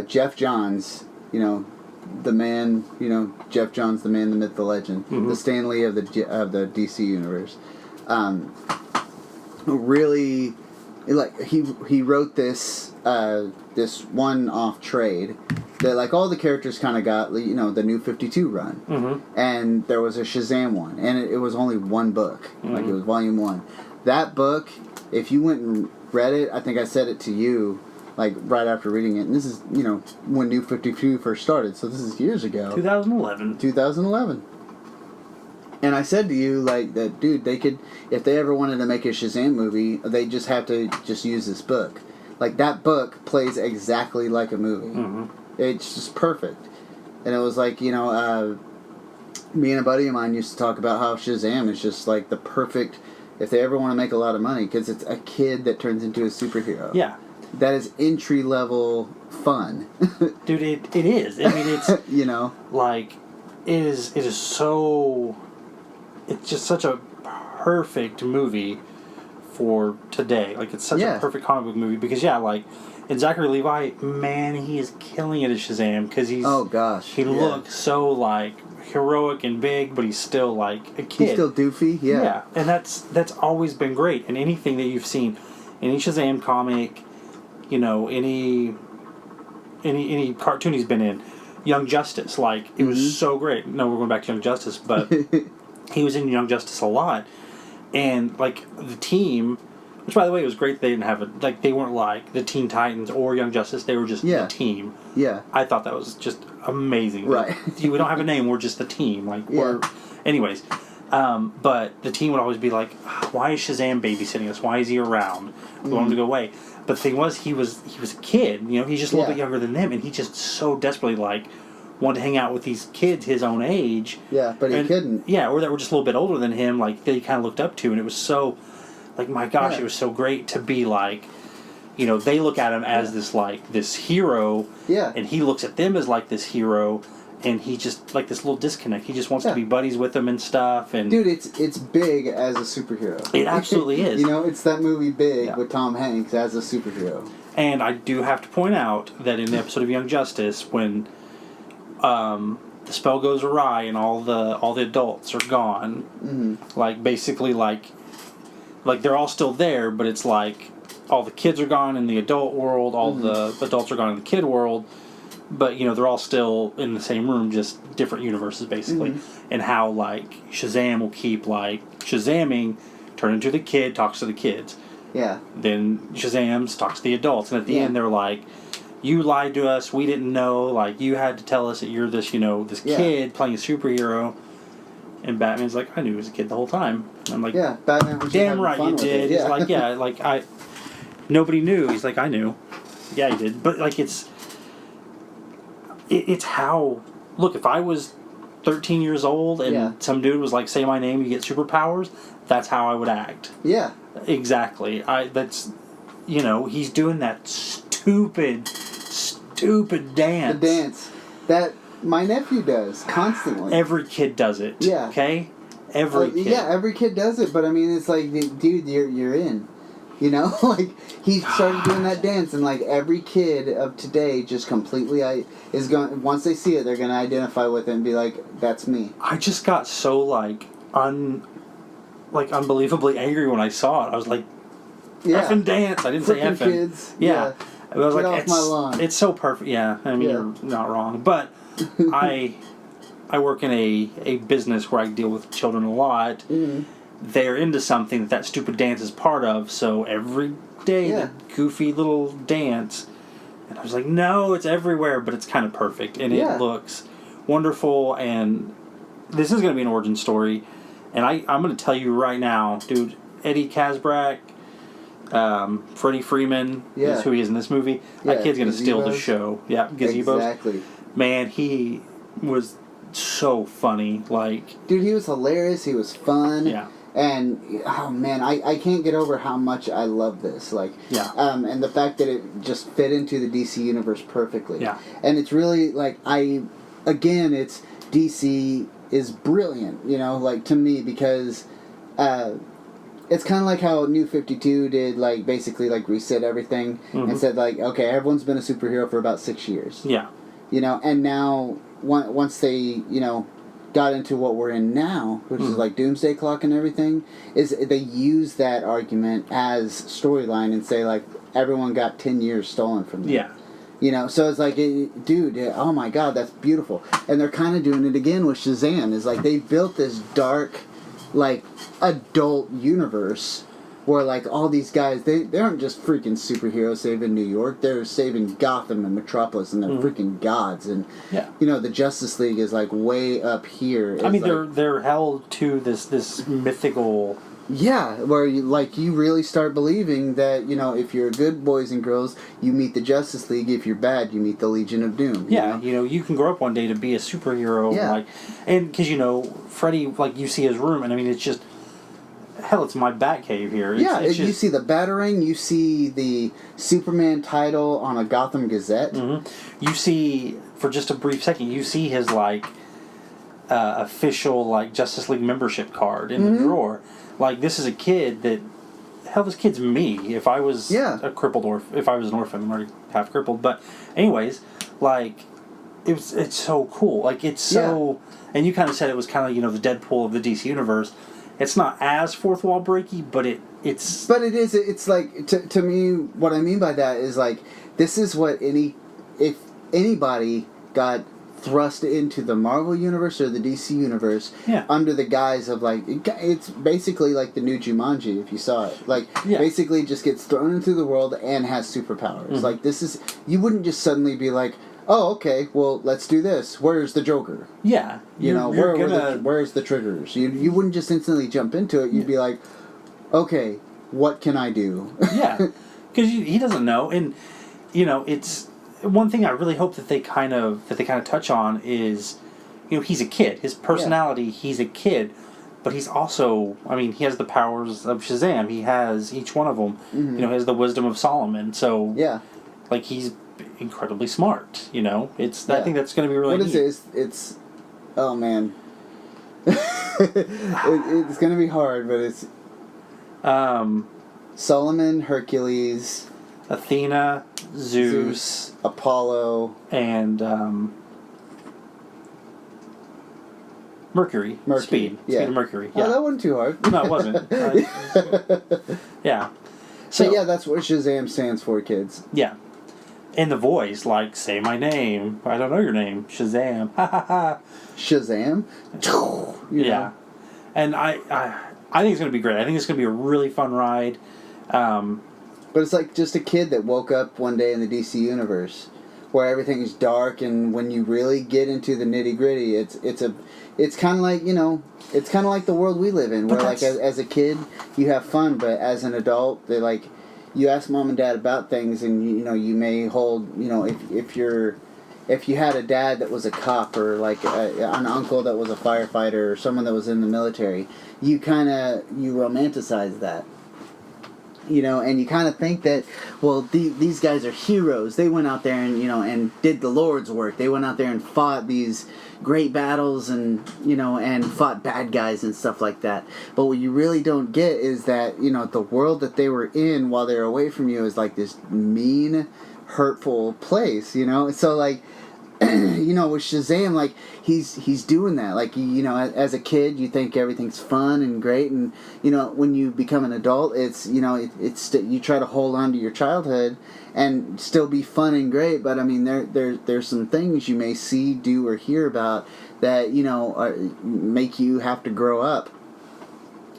Jeff Johns, the man, Jeff Johns, the man, the myth, the legend, the Stan Lee of the DC universe, really, like he wrote this this one-off trade that like all the characters kind of got, the New 52 run, and there was a Shazam one, and it was only one book, like it was volume 1. That book, if you went and read it, I think I said it to you, like right after reading it, and this is when New 52 first started, so this is years ago. 2011. And I said to you, like, that, dude, they could, if they ever wanted to make a Shazam movie, they just have to just use this book. Like, that book plays exactly like a movie. It's just perfect. And it was like, me and a buddy of mine used to talk about how Shazam is just, like, the perfect, if they ever want to make a lot of money, because it's a kid that turns into a superhero. Yeah. That is entry-level fun. Dude, it is. I mean, it's, like, it is so... It's just such a perfect movie for today. Like, it's such a perfect comic book movie because, and Zachary Levi, man, he is killing it as Shazam because he's... Oh, gosh. He looks so, like, heroic and big, but he's still, like, a kid. He's still doofy, Yeah, and that's always been great. And anything that you've seen, any Shazam comic, any cartoon he's been in, Young Justice, like, it was so great. No, we're going back to Young Justice, but... He was in Young Justice a lot, and like the team, which by the way it was great. They didn't have they weren't like the Teen Titans or Young Justice. They were just the team. Yeah, I thought that was just amazing. Right, we don't have a name. We're just the team. Like we're, anyways. But the team would always be like, "Why is Shazam babysitting us? Why is he around? We want him to go away." But the thing was, he was a kid. He's just a little bit younger than them, and he just so desperately wanted to hang out with these kids his own age. Yeah, but he couldn't. Yeah, or that were just a little bit older than him, like, that he kind of looked up to. And it was so, like, my gosh, it was so great to be like, they look at him as this, like, this hero. Yeah. And he looks at them as, like, this hero. And he just, like, this little disconnect. He just wants to be buddies with them and stuff. And dude, it's big as a superhero. It absolutely is. It's that movie Big with Tom Hanks as a superhero. And I do have to point out that in the episode of Young Justice, when... the spell goes awry and all the adults are gone. Like basically like they're all still there, but it's like all the kids are gone in the adult world, all the adults are gone in the kid world, but they're all still in the same room, just different universes basically. And how like Shazam will keep like Shazamming, turn into the kid, talks to the kids. Yeah. Then Shazam's talks to the adults, and at the end they're like, you lied to us, we didn't know, like, you had to tell us that you're this, this kid playing a superhero. And Batman's like, I knew he was a kid the whole time. And I'm like, Batman was damn right you did. He's like, nobody knew. He's like, I knew. Yeah, he did. But, like, it's how, look, if I was 13 years old and some dude was like, say my name, you get superpowers, that's how I would act. Yeah. Exactly. He's doing that stupid dance. The dance that my nephew does constantly. Every kid does it. Yeah. Okay? Every kid. Yeah, every kid does it, but I mean, it's like, dude, you're in. Like, he started doing that dance, and like every kid of today just completely is going, once they see it, they're going to identify with it and be like, that's me. I just got so unbelievably angry when I saw it. I was like, effing dance. I didn't say effing. Kids. Yeah. I was Get like, off my lawn. It's so perfect. Yeah, I mean, you're not wrong. But I work in a business where I deal with children a lot. Mm-hmm. They're into something that stupid dance is part of, so every day the goofy little dance. And I was like, no, it's everywhere, but it's kind of perfect. And it looks wonderful. And this is going to be an origin story. And I'm going to tell you right now, dude, Eddie Kazbrak... Freddie Freeman is who he is in this movie. That kid's going to steal the show. Yeah, Gazebos. Exactly. Man, he was so funny. Like, dude, he was hilarious. He was fun. Yeah. And, oh man, I can't get over how much I love this. Like, and the fact that it just fit into the DC universe perfectly. Yeah. And it's really, like, it's DC is brilliant, like, to me, because, it's kind of like how New 52 did, like, basically, like, reset everything and said, like, okay, everyone's been a superhero for about 6 years. Yeah. You know, and now, once they, you know, got into what we're in now, which is, like, Doomsday Clock and everything, is they use that argument as storyline and say, like, everyone got 10 years stolen from them. Yeah. You know, so it's like, dude, oh my God, that's beautiful. And they're kind of doing it again with Shazam. Is like, they built this dark, like, adult universe where, like, all these guys, they aren't just freaking superheroes saving New York. They're saving Gotham and Metropolis, and they're freaking gods. And, you know, the Justice League is, like, way up here. I mean, like, they're held to this mythical... Yeah, where you really start believing that, you know, if you're good, boys and girls, you meet the Justice League. If you're bad, you meet the Legion of Doom. You know, you can grow up one day to be a superhero. Yeah. Like, and because, you know, Freddy, like, you see his room, and I mean, it's just, hell, it's my Batcave here. It's you see the Batarang, you see the Superman title on a Gotham Gazette. You see, for just a brief second, you see his, like, official, like, Justice League membership card in the drawer. Like, this is a kid that... Hell, this kid's me. If I was a crippled if I was an orphan, I'm already half crippled. But, anyways, like, it's so cool. Like, it's so... And you kind of said it was kind of, you know, the Deadpool of the DC universe. It's not as fourth wall breaky, but it's... But it is. It's like, to me, what I mean by that is, like, this is what if anybody got thrust into the Marvel universe or the DC universe under the guise of, like, it's basically like the new Jumanji, if you saw it. Like, basically just gets thrown into the world and has superpowers. Like, this is... You wouldn't just suddenly be like, oh, okay, well, let's do this. Where's the Joker? Yeah. You know, where's the triggers? You wouldn't just instantly jump into it. You'd be like, okay, what can I do? Yeah. Because he doesn't know. And, you know, it's... One thing I really hope that they kind of touch on is, you know, he's a kid. His personality, he's a kid, but he's also, I mean, he has the powers of Shazam. He has each one of them. You know, he has the wisdom of Solomon. So, like, he's incredibly smart. You know, I think that's going to be really. What is it? It's oh man, it's going to be hard, but it's Solomon, Hercules, Athena, Zeus, Apollo, and Mercury. Speed of Mercury. Yeah. Oh, that wasn't too hard. No, it wasn't. Yeah. So yeah, that's what Shazam stands for, kids. Yeah. And the voice, like, say my name. I don't know your name. Shazam. Ha ha ha. Shazam? You know? And I think it's going to be great. I think it's going to be a really fun ride. But it's like just a kid that woke up one day in the DC universe where everything is dark, and when you really get into the nitty gritty, it's kind of like, you know, it's kind of like the world we live in, where like as a kid you have fun, but as an adult, they like, you ask mom and dad about things, and you know, you may hold, you know, if you had a dad that was a cop, or like an uncle that was a firefighter, or someone that was in the military, you romanticize that. You know, and you kind of think that, well, these guys are heroes. They went out there and, you know, and did the Lord's work. They went out there and fought these great battles, and, you know, and fought bad guys and stuff like that. But what you really don't get is that, you know, the world that they were in while they were away from you is like this mean, hurtful place, you know? So, like, you know, with Shazam, like, he's doing that. Like, you know, as a kid, you think everything's fun and great, and, you know, when you become an adult, it's, you know, it's you try to hold on to your childhood and still be fun and great, but, I mean, there's some things you may see, do, or hear about that, you know, make you have to grow up.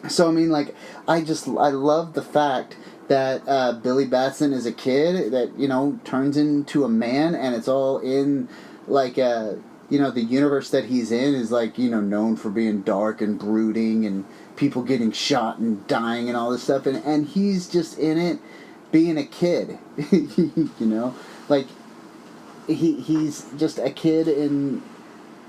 So, I mean, like, I love the fact that Billy Batson is a kid that, you know, turns into a man, and it's all in, like, you know, the universe that he's in is, like, you know, known for being dark and brooding and people getting shot and dying and all this stuff, and he's just in it being a kid, you know, like, he's just a kid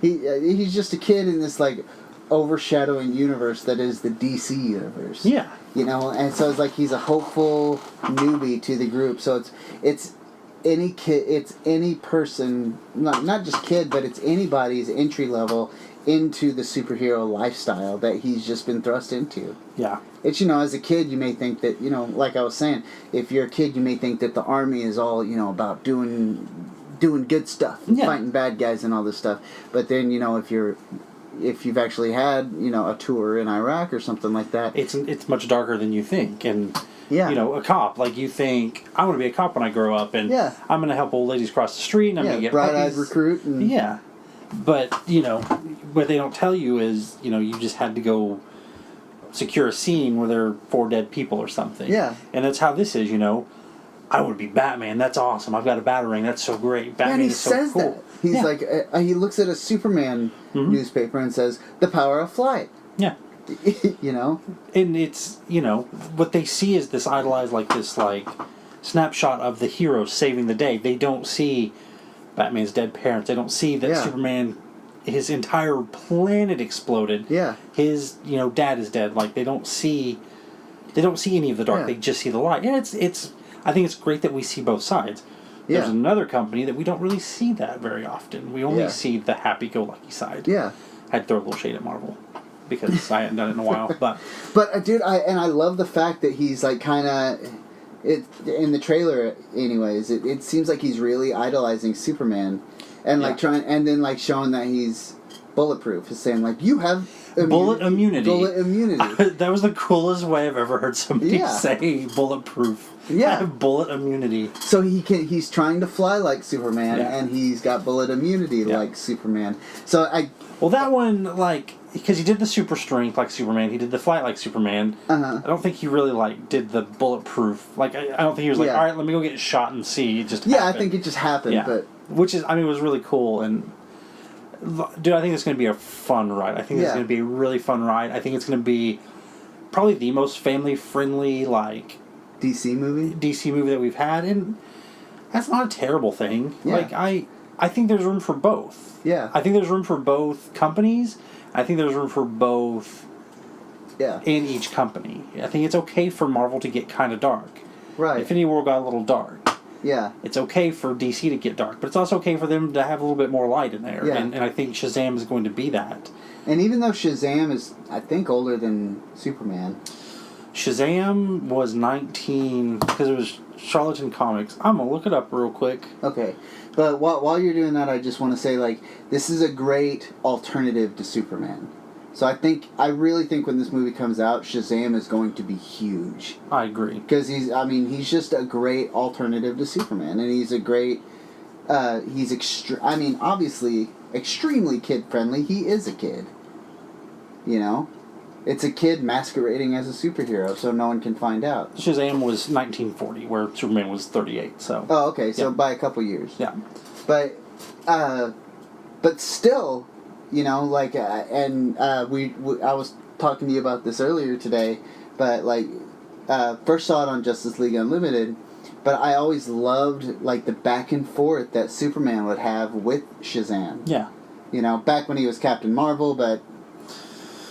he's just a kid in this, like, overshadowing universe that is the DC universe. Yeah. You know, and so it's like he's a hopeful newbie to the group. So it's any kid, it's any person, not just kid, but it's anybody's entry level into the superhero lifestyle that he's just been thrust into. Yeah. It's, as a kid, you may think that, like I was saying, if you're a kid, you may think that the army is all, about doing good stuff, and fighting bad guys and all this stuff. But then, if you've actually had, a tour in Iraq or something like that, it's much darker than you think. And, yeah. A cop, like you think, I want to be a cop when I grow up, and I'm going to help old ladies cross the street, and I'm going to get bright-eyed recruit. And, yeah. But, what they don't tell you is, you just had to go secure a scene where there are 4 dead people or something. Yeah. And that's how this is, I want to be Batman. That's awesome. I've got a Batarang. That's so great. Batman he is so says cool. that. He's like, he looks at a Superman newspaper and says, "The power of flight." Yeah. And it's, what they see is this idolized, this snapshot of the hero saving the day. They don't see Batman's dead parents. They don't see that Superman, his entire planet exploded. Yeah. His, dad is dead. They don't see any of the dark. Yeah. They just see the light. And it's I think it's great that we see both sides. Yeah. There's another company that we don't really see that very often. We only see the happy-go-lucky side. Yeah. I'd throw a little shade at Marvel because I hadn't done it in a while. But dude, I love the fact that he's kind of in the trailer. Anyways, it seems like he's really idolizing Superman, and trying, and then showing that he's bulletproof. Is saying you have bullet immunity. Bullet immunity. That was the coolest way I've ever heard somebody say bulletproof. Yeah. I have bullet immunity. So he's trying to fly like Superman, and he's got bullet immunity like Superman. So Well, that one, because he did the super strength like Superman, he did the flight like Superman. Uh-huh. I don't think he really, did the bulletproof. I don't think he was all right, let me go get shot and see. It just happened. I think it just happened, but... Which is, was really cool, and... Dude, I think it's going to be a fun ride. I think it's going to be a really fun ride. I think it's going to be probably the most family-friendly, DC movie that we've had, and that's not a terrible thing. Yeah. I think there's room for both. Yeah. I think there's room for both companies. I think there's room for both in each company. I think it's okay for Marvel to get kind of dark. Right. Infinity War got a little dark. Yeah. It's okay for DC to get dark, but it's also okay for them to have a little bit more light in there. Yeah. And I think Shazam is going to be that. And even though Shazam is, I think, older than Superman... Shazam was 19... Because it was Charlatan Comics. I'm going to look it up real quick. Okay. But while you're doing that, I just want to say, this is a great alternative to Superman. So I really think when this movie comes out, Shazam is going to be huge. I agree. Because he's just a great alternative to Superman. And he's a great... obviously, extremely kid-friendly. He is a kid. It's a kid masquerading as a superhero, so no one can find out. Shazam was 1940, where Superman was 38, so... Oh, okay, so by a couple years. Yeah. But still, I was talking to you about this earlier today, but, first saw it on Justice League Unlimited, but I always loved, the back and forth that Superman would have with Shazam. Yeah. Back when he was Captain Marvel, but...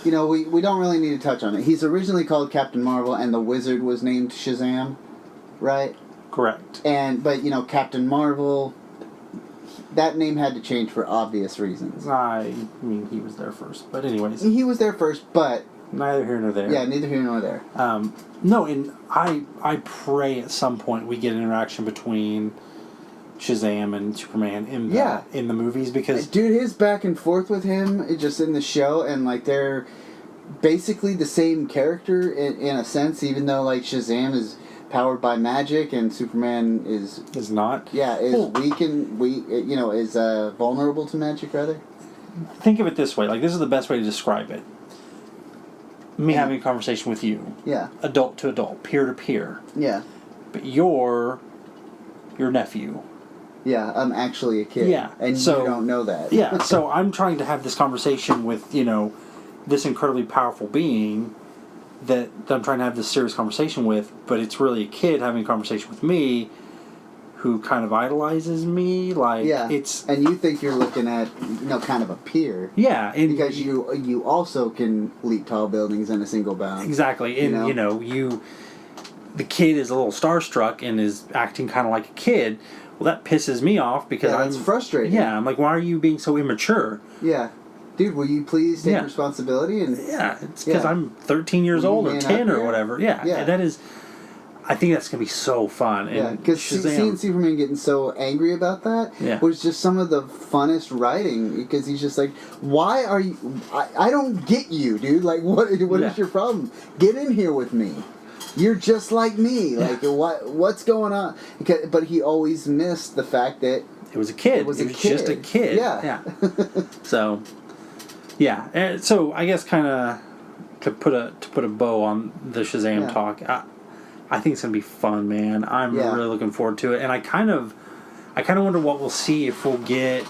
we don't really need to touch on it. He's originally called Captain Marvel, and the Wizard was named Shazam, right? Correct. But Captain Marvel, that name had to change for obvious reasons. I mean, he was there first, but anyways. He was there first, but... Neither here nor there. Yeah, neither here nor there. No, and I pray at some point we get an interaction between Shazam and Superman in the movies, because dude, his back and forth with him just in the show, and they're basically the same character in a sense, even though Shazam is powered by magic and Superman is not. Yeah, is weak and is vulnerable to magic rather. Think of it this way, this is the best way to describe it. Me having a conversation with you. Yeah. Adult to adult, peer to peer. Yeah. But you're your nephew. Yeah, I'm actually a kid. Yeah. And so, you don't know that. Yeah, so I'm trying to have this conversation with, this incredibly powerful being that I'm trying to have this serious conversation with, but it's really a kid having a conversation with me who kind of idolizes me. It's... And you think you're looking at, kind of a peer. Yeah. Because you also can leap tall buildings in a single bound. Exactly. And, the kid is a little starstruck and is acting kind of like a kid, Well, that pisses me off because it's frustrating. Yeah, I'm like, why are you being so immature? Yeah. Dude, will you please take Yeah. responsibility? And Yeah, it's because Yeah. I'm 13 years Will you old or man 10 up or here? whatever. Yeah, Yeah. that is. I think that's gonna be so fun. Yeah, And because Shazam. seeing Superman getting so angry about that Yeah. was just some of the funnest writing. Because he's just like, "Why are you? I don't get you, dude. Like, what is Yeah. your problem? Get in here with me. You're just like me. Yeah. Like, what's going on?" But he always missed the fact that It was a kid. It was a just a kid. kid. Yeah. So, yeah. And so I guess kind of to put a bow on the Shazam Yeah. talk. I think it's gonna be fun, man. I'm Yeah. really looking forward to it, and I kind of wonder what we'll see if we'll get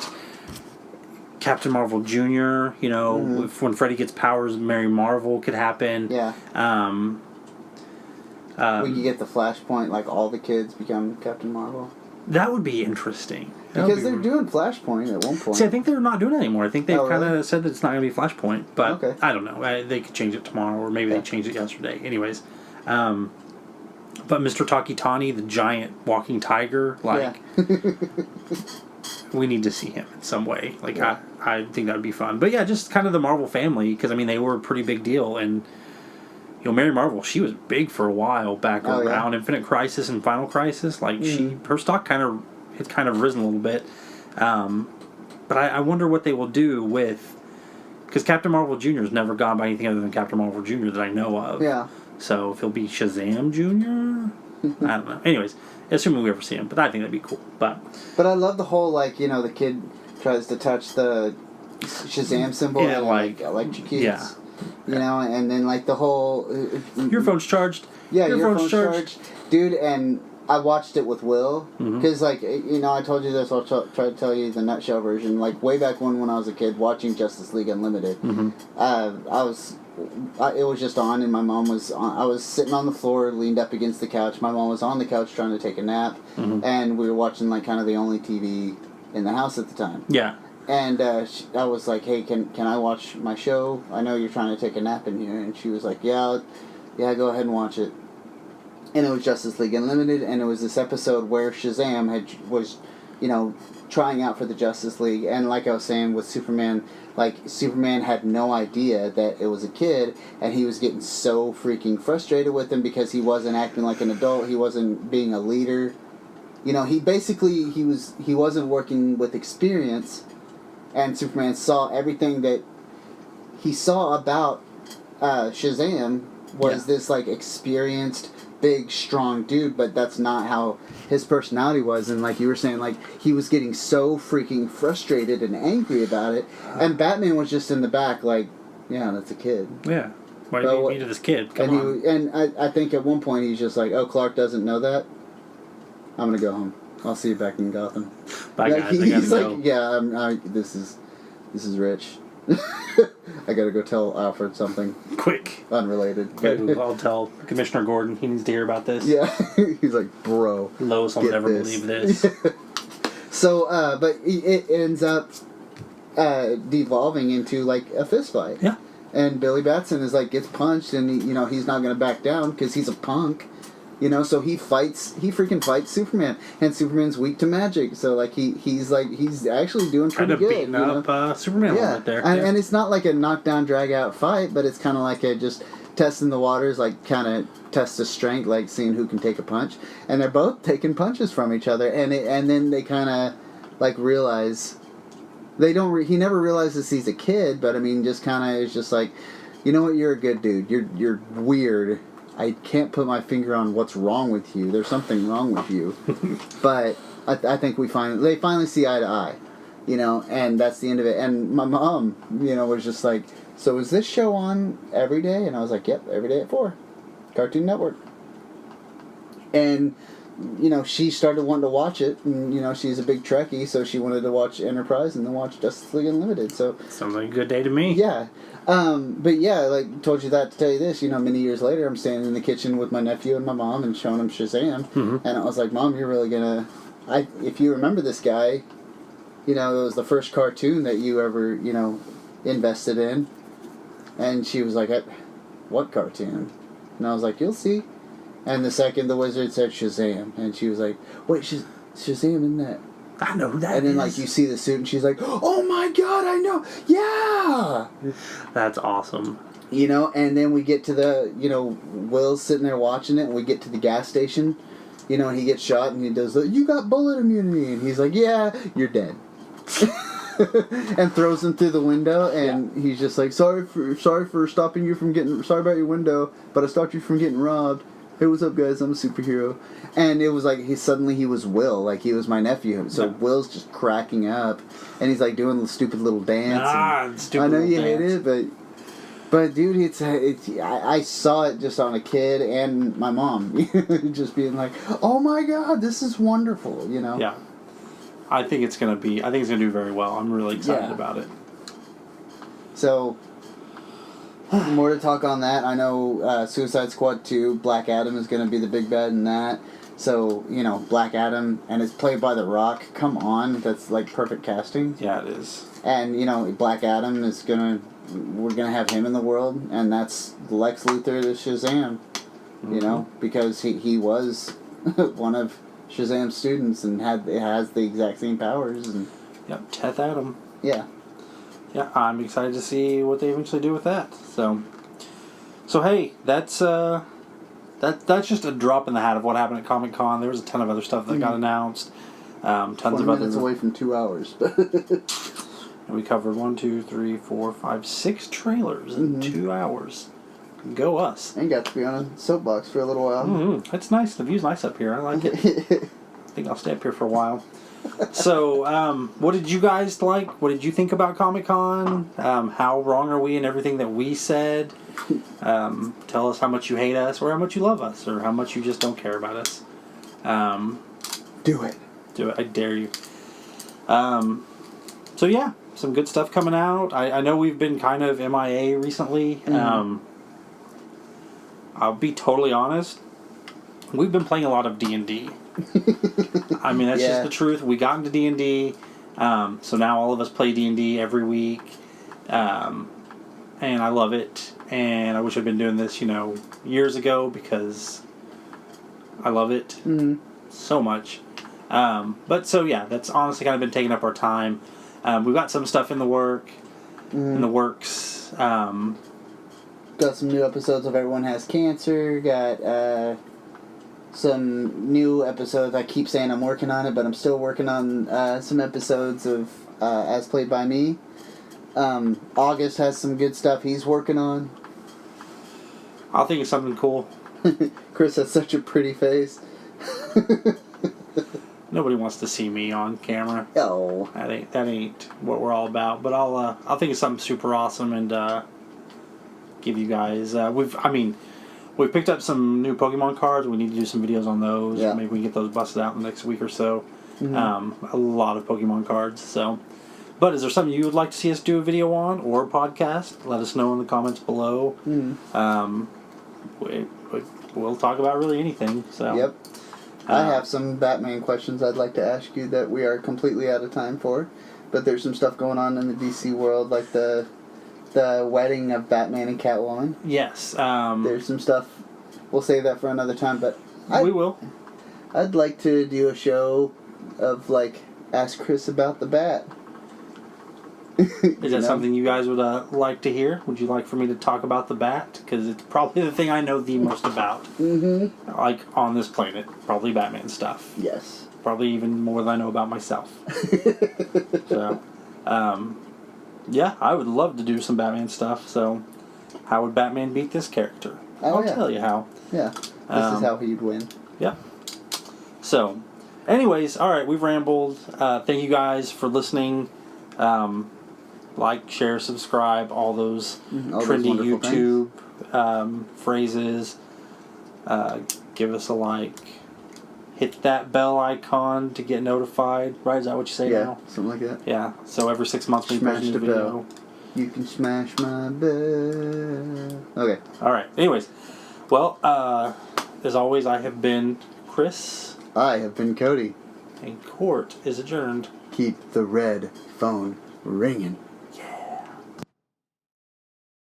Captain Marvel Jr. You know, if when Freddy gets powers, Mary Marvel could happen. yeah, we could get the Flashpoint, like all the kids become Captain Marvel. That would be interesting. That would Because be they're doing Flashpoint at one point. See, I think they're not doing it anymore. I think they've Oh, kind of really? said that it's not going to be Flashpoint, but Okay. I don't know. They could change it tomorrow, or maybe Yeah. they changed it yesterday. Anyways, but Mr. Takitani, the giant walking tiger, like we need to see him in some way. Like Yeah. I think that would be fun. But yeah, just kind of the Marvel family, because I mean they were a pretty big deal, and you know Mary Marvel, she was big for a while back Oh, yeah. around Infinite Crisis and Final Crisis. Like her stock had kind of risen a little bit. But I wonder what they will do with, because Captain Marvel Jr. has never gone by anything other than Captain Marvel Jr. that I know of. Yeah. So if he'll be Shazam Jr., I don't know. Anyways, assuming we ever see him, but I think that'd be cool. But Yeah, and like- electrocutes. yeah. You know, and then like the whole your phone's charged. yeah, your your phone's charged, dude. And I watched it with Will because, like, you know, I told you this. I'll try to tell you the nutshell version. Like way back when I was a kid watching Justice League Unlimited, it was just on, and my mom was on. I was sitting on the floor, leaned up against the couch. My mom was on the couch trying to take a nap, and we were watching like kind of the only TV in the house at the time. Yeah. And I was like, "Hey, can I watch my show? I know you're trying to take a nap in here." And she was like, "Yeah, go ahead and watch it." And it was Justice League Unlimited, and it was this episode where Shazam was, you know, trying out for the Justice League. And like I was saying with Superman, like Superman had no idea that it was a kid, and he was getting so freaking frustrated with him because he wasn't acting like an adult. He wasn't being a leader. You know, he wasn't working with experience. And Superman saw everything that he saw about Shazam was this like experienced, big, strong dude, but that's not how his personality was. And like you were saying, like he was getting so freaking frustrated and angry about it, and Batman was just in the back, like, yeah, that's a kid. Yeah. Why do you mean to this kid? Come on. And I think at one point he's just like, oh, Clark doesn't know that. I'm gonna go home. I'll see you back in Gotham. Bye, Like, guys. I gotta he's go. like, yeah, this is Rich. I gotta go tell Alfred something Quick. unrelated. Ooh, I'll tell Commissioner Gordon. He needs to hear about this. Yeah, he's like, bro. Lois will get never this. believe this. So, but it ends up devolving into like a fist fight. Yeah. And Billy Batson is like gets punched, and he's not gonna back down because he's a punk. You know, so he freaking fights Superman, and Superman's weak to magic. So like he's actually doing Kind pretty of good. beating you know? up Superman a little bit there. And it's not like a knockdown, drag out fight, but it's kind of like a just testing the waters, like kind of test the strength, like seeing who can take a punch. And they're both taking punches from each other, and then they kind of like realize they don't. He never realizes he's a kid, but I mean, just kind of is just like, you know what, you're a good dude. You're weird. I can't put my finger on what's wrong with you. There's something wrong with you. But I think they finally see eye to eye, you know, and that's the end of it. And my mom, was just like, so is this show on every day? And I was like, yep, every day at 4. Cartoon Network. And, she started wanting to watch it. And, she's a big Trekkie, so she wanted to watch Enterprise and then watch Justice League Unlimited. So Sounds like a good day to me. yeah. But yeah, like, told you that to tell you this, many years later, I'm standing in the kitchen with my nephew and my mom and showing him Shazam. And I was like, Mom, you're really gonna... if you remember this guy, it was the first cartoon that you ever, invested in. And she was like, what cartoon? And I was like, you'll see. And the second the wizard said Shazam, and she was like, wait, Shazam in that. I know who that And then, is. like, you see the suit, and she's like, oh my god, I know! Yeah! That's awesome. You know, and then we get to the, you know, Will's sitting there watching it, and we get to the gas station, you know, and he gets shot, and he does the, you got bullet immunity, and he's like, yeah, you're dead. And throws him through the window, and he's just like, sorry for stopping you from getting, sorry about your window, but I stopped you from getting robbed. Hey, what's up, guys? I'm a superhero. And it was like, he was Will, like he was my nephew. So Will's just cracking up, and he's like doing the stupid little dance. Stupid I know little you dance. hate it, but dude, I saw it just on a kid and my mom, just being like, oh my god, this is wonderful, you know? Yeah. I think it's gonna do very well. I'm really excited about it. So, more to talk on that. I know Suicide Squad 2, Black Adam is going to be the big bad in that. So, you know, Black Adam, and it's played by The Rock. Come on, that's like perfect casting. Yeah, it is. And, you know, Black Adam is we're going to have him in the world, and that's Lex Luthor to Shazam. You know, because he was one of Shazam's students and has the exact same powers. And Yep, Teth Adam. yeah. Yeah, I'm excited to see what they eventually do with that. So hey, that's just a drop in the hat of what happened at Comic-Con. There was a ton of other stuff that got announced. Tons 20 of other. minutes away from 2 hours. We covered 1, 2, 3, 4, 5, 6 trailers in 2 hours. Go us! And got to be on a soapbox for a little while. Mm-hmm. It's nice. The view's nice up here. I like it. I think I'll stay up here for a while. So, what did you guys like? What did you think about Comic-Con? How wrong are we in everything that we said? Tell us how much you hate us, or how much you love us, or how much you just don't care about us. Do it. Do it. I dare you. So yeah, some good stuff coming out. I know we've been kind of MIA recently. I'll be totally honest. We've been playing a lot of D&D. I mean, that's just the truth. We got into D&D, so now all of us play D&D every week, and I love it. And I wish I'd been doing this, years ago, because I love it so much. But so yeah, that's honestly kind of been taking up our time. We've got some stuff in the works. Got some new episodes of Everyone Has Cancer. Got some new episodes. I keep saying I'm working on it, but I'm still working on some episodes of As Played by Me. August has some good stuff he's working on. I'll think of something cool. Chris has such a pretty face. Nobody wants to see me on camera. Oh. That ain't what we're all about. But I'll think of something super awesome and give you guys. We've picked up some new Pokemon cards. We need to do some videos on those. Yeah. Maybe we can get those busted out in the next week or so. Mm-hmm. A lot of Pokemon cards. So, but is there something you would like to see us do a video on or a podcast? Let us know in the comments below. We'll talk about really anything. So. Yep. I have some Batman questions I'd like to ask you that we are completely out of time for. But there's some stuff going on in the DC world, like the wedding of Batman and Catwoman. Yes. There's some stuff. We'll save that for another time, but we will. I'd like to do a show of, like, ask Chris about the Bat. Is that something you guys would like to hear? Would you like for me to talk about the Bat? Because it's probably the thing I know the most about. Mm-hmm. Like, on this planet. Probably Batman stuff. Yes. Probably even more than I know about myself. So, yeah, I would love to do some Batman stuff. So, how would Batman beat this character? I'll tell you how. Yeah. This is how he'd win. Yeah. So, anyways, alright, we've rambled. Thank you guys for listening. Like, share, subscribe, all those trendy YouTube phrases. Give us a like. Hit that bell icon to get notified. Right? Is that what you say now? Yeah, something like that. Yeah. So every 6 months we post a new video. Bell. You can smash my bell. Okay. Alright. Anyways. Well, as always, I have been Chris. I have been Cody. And court is adjourned. Keep the red phone ringing.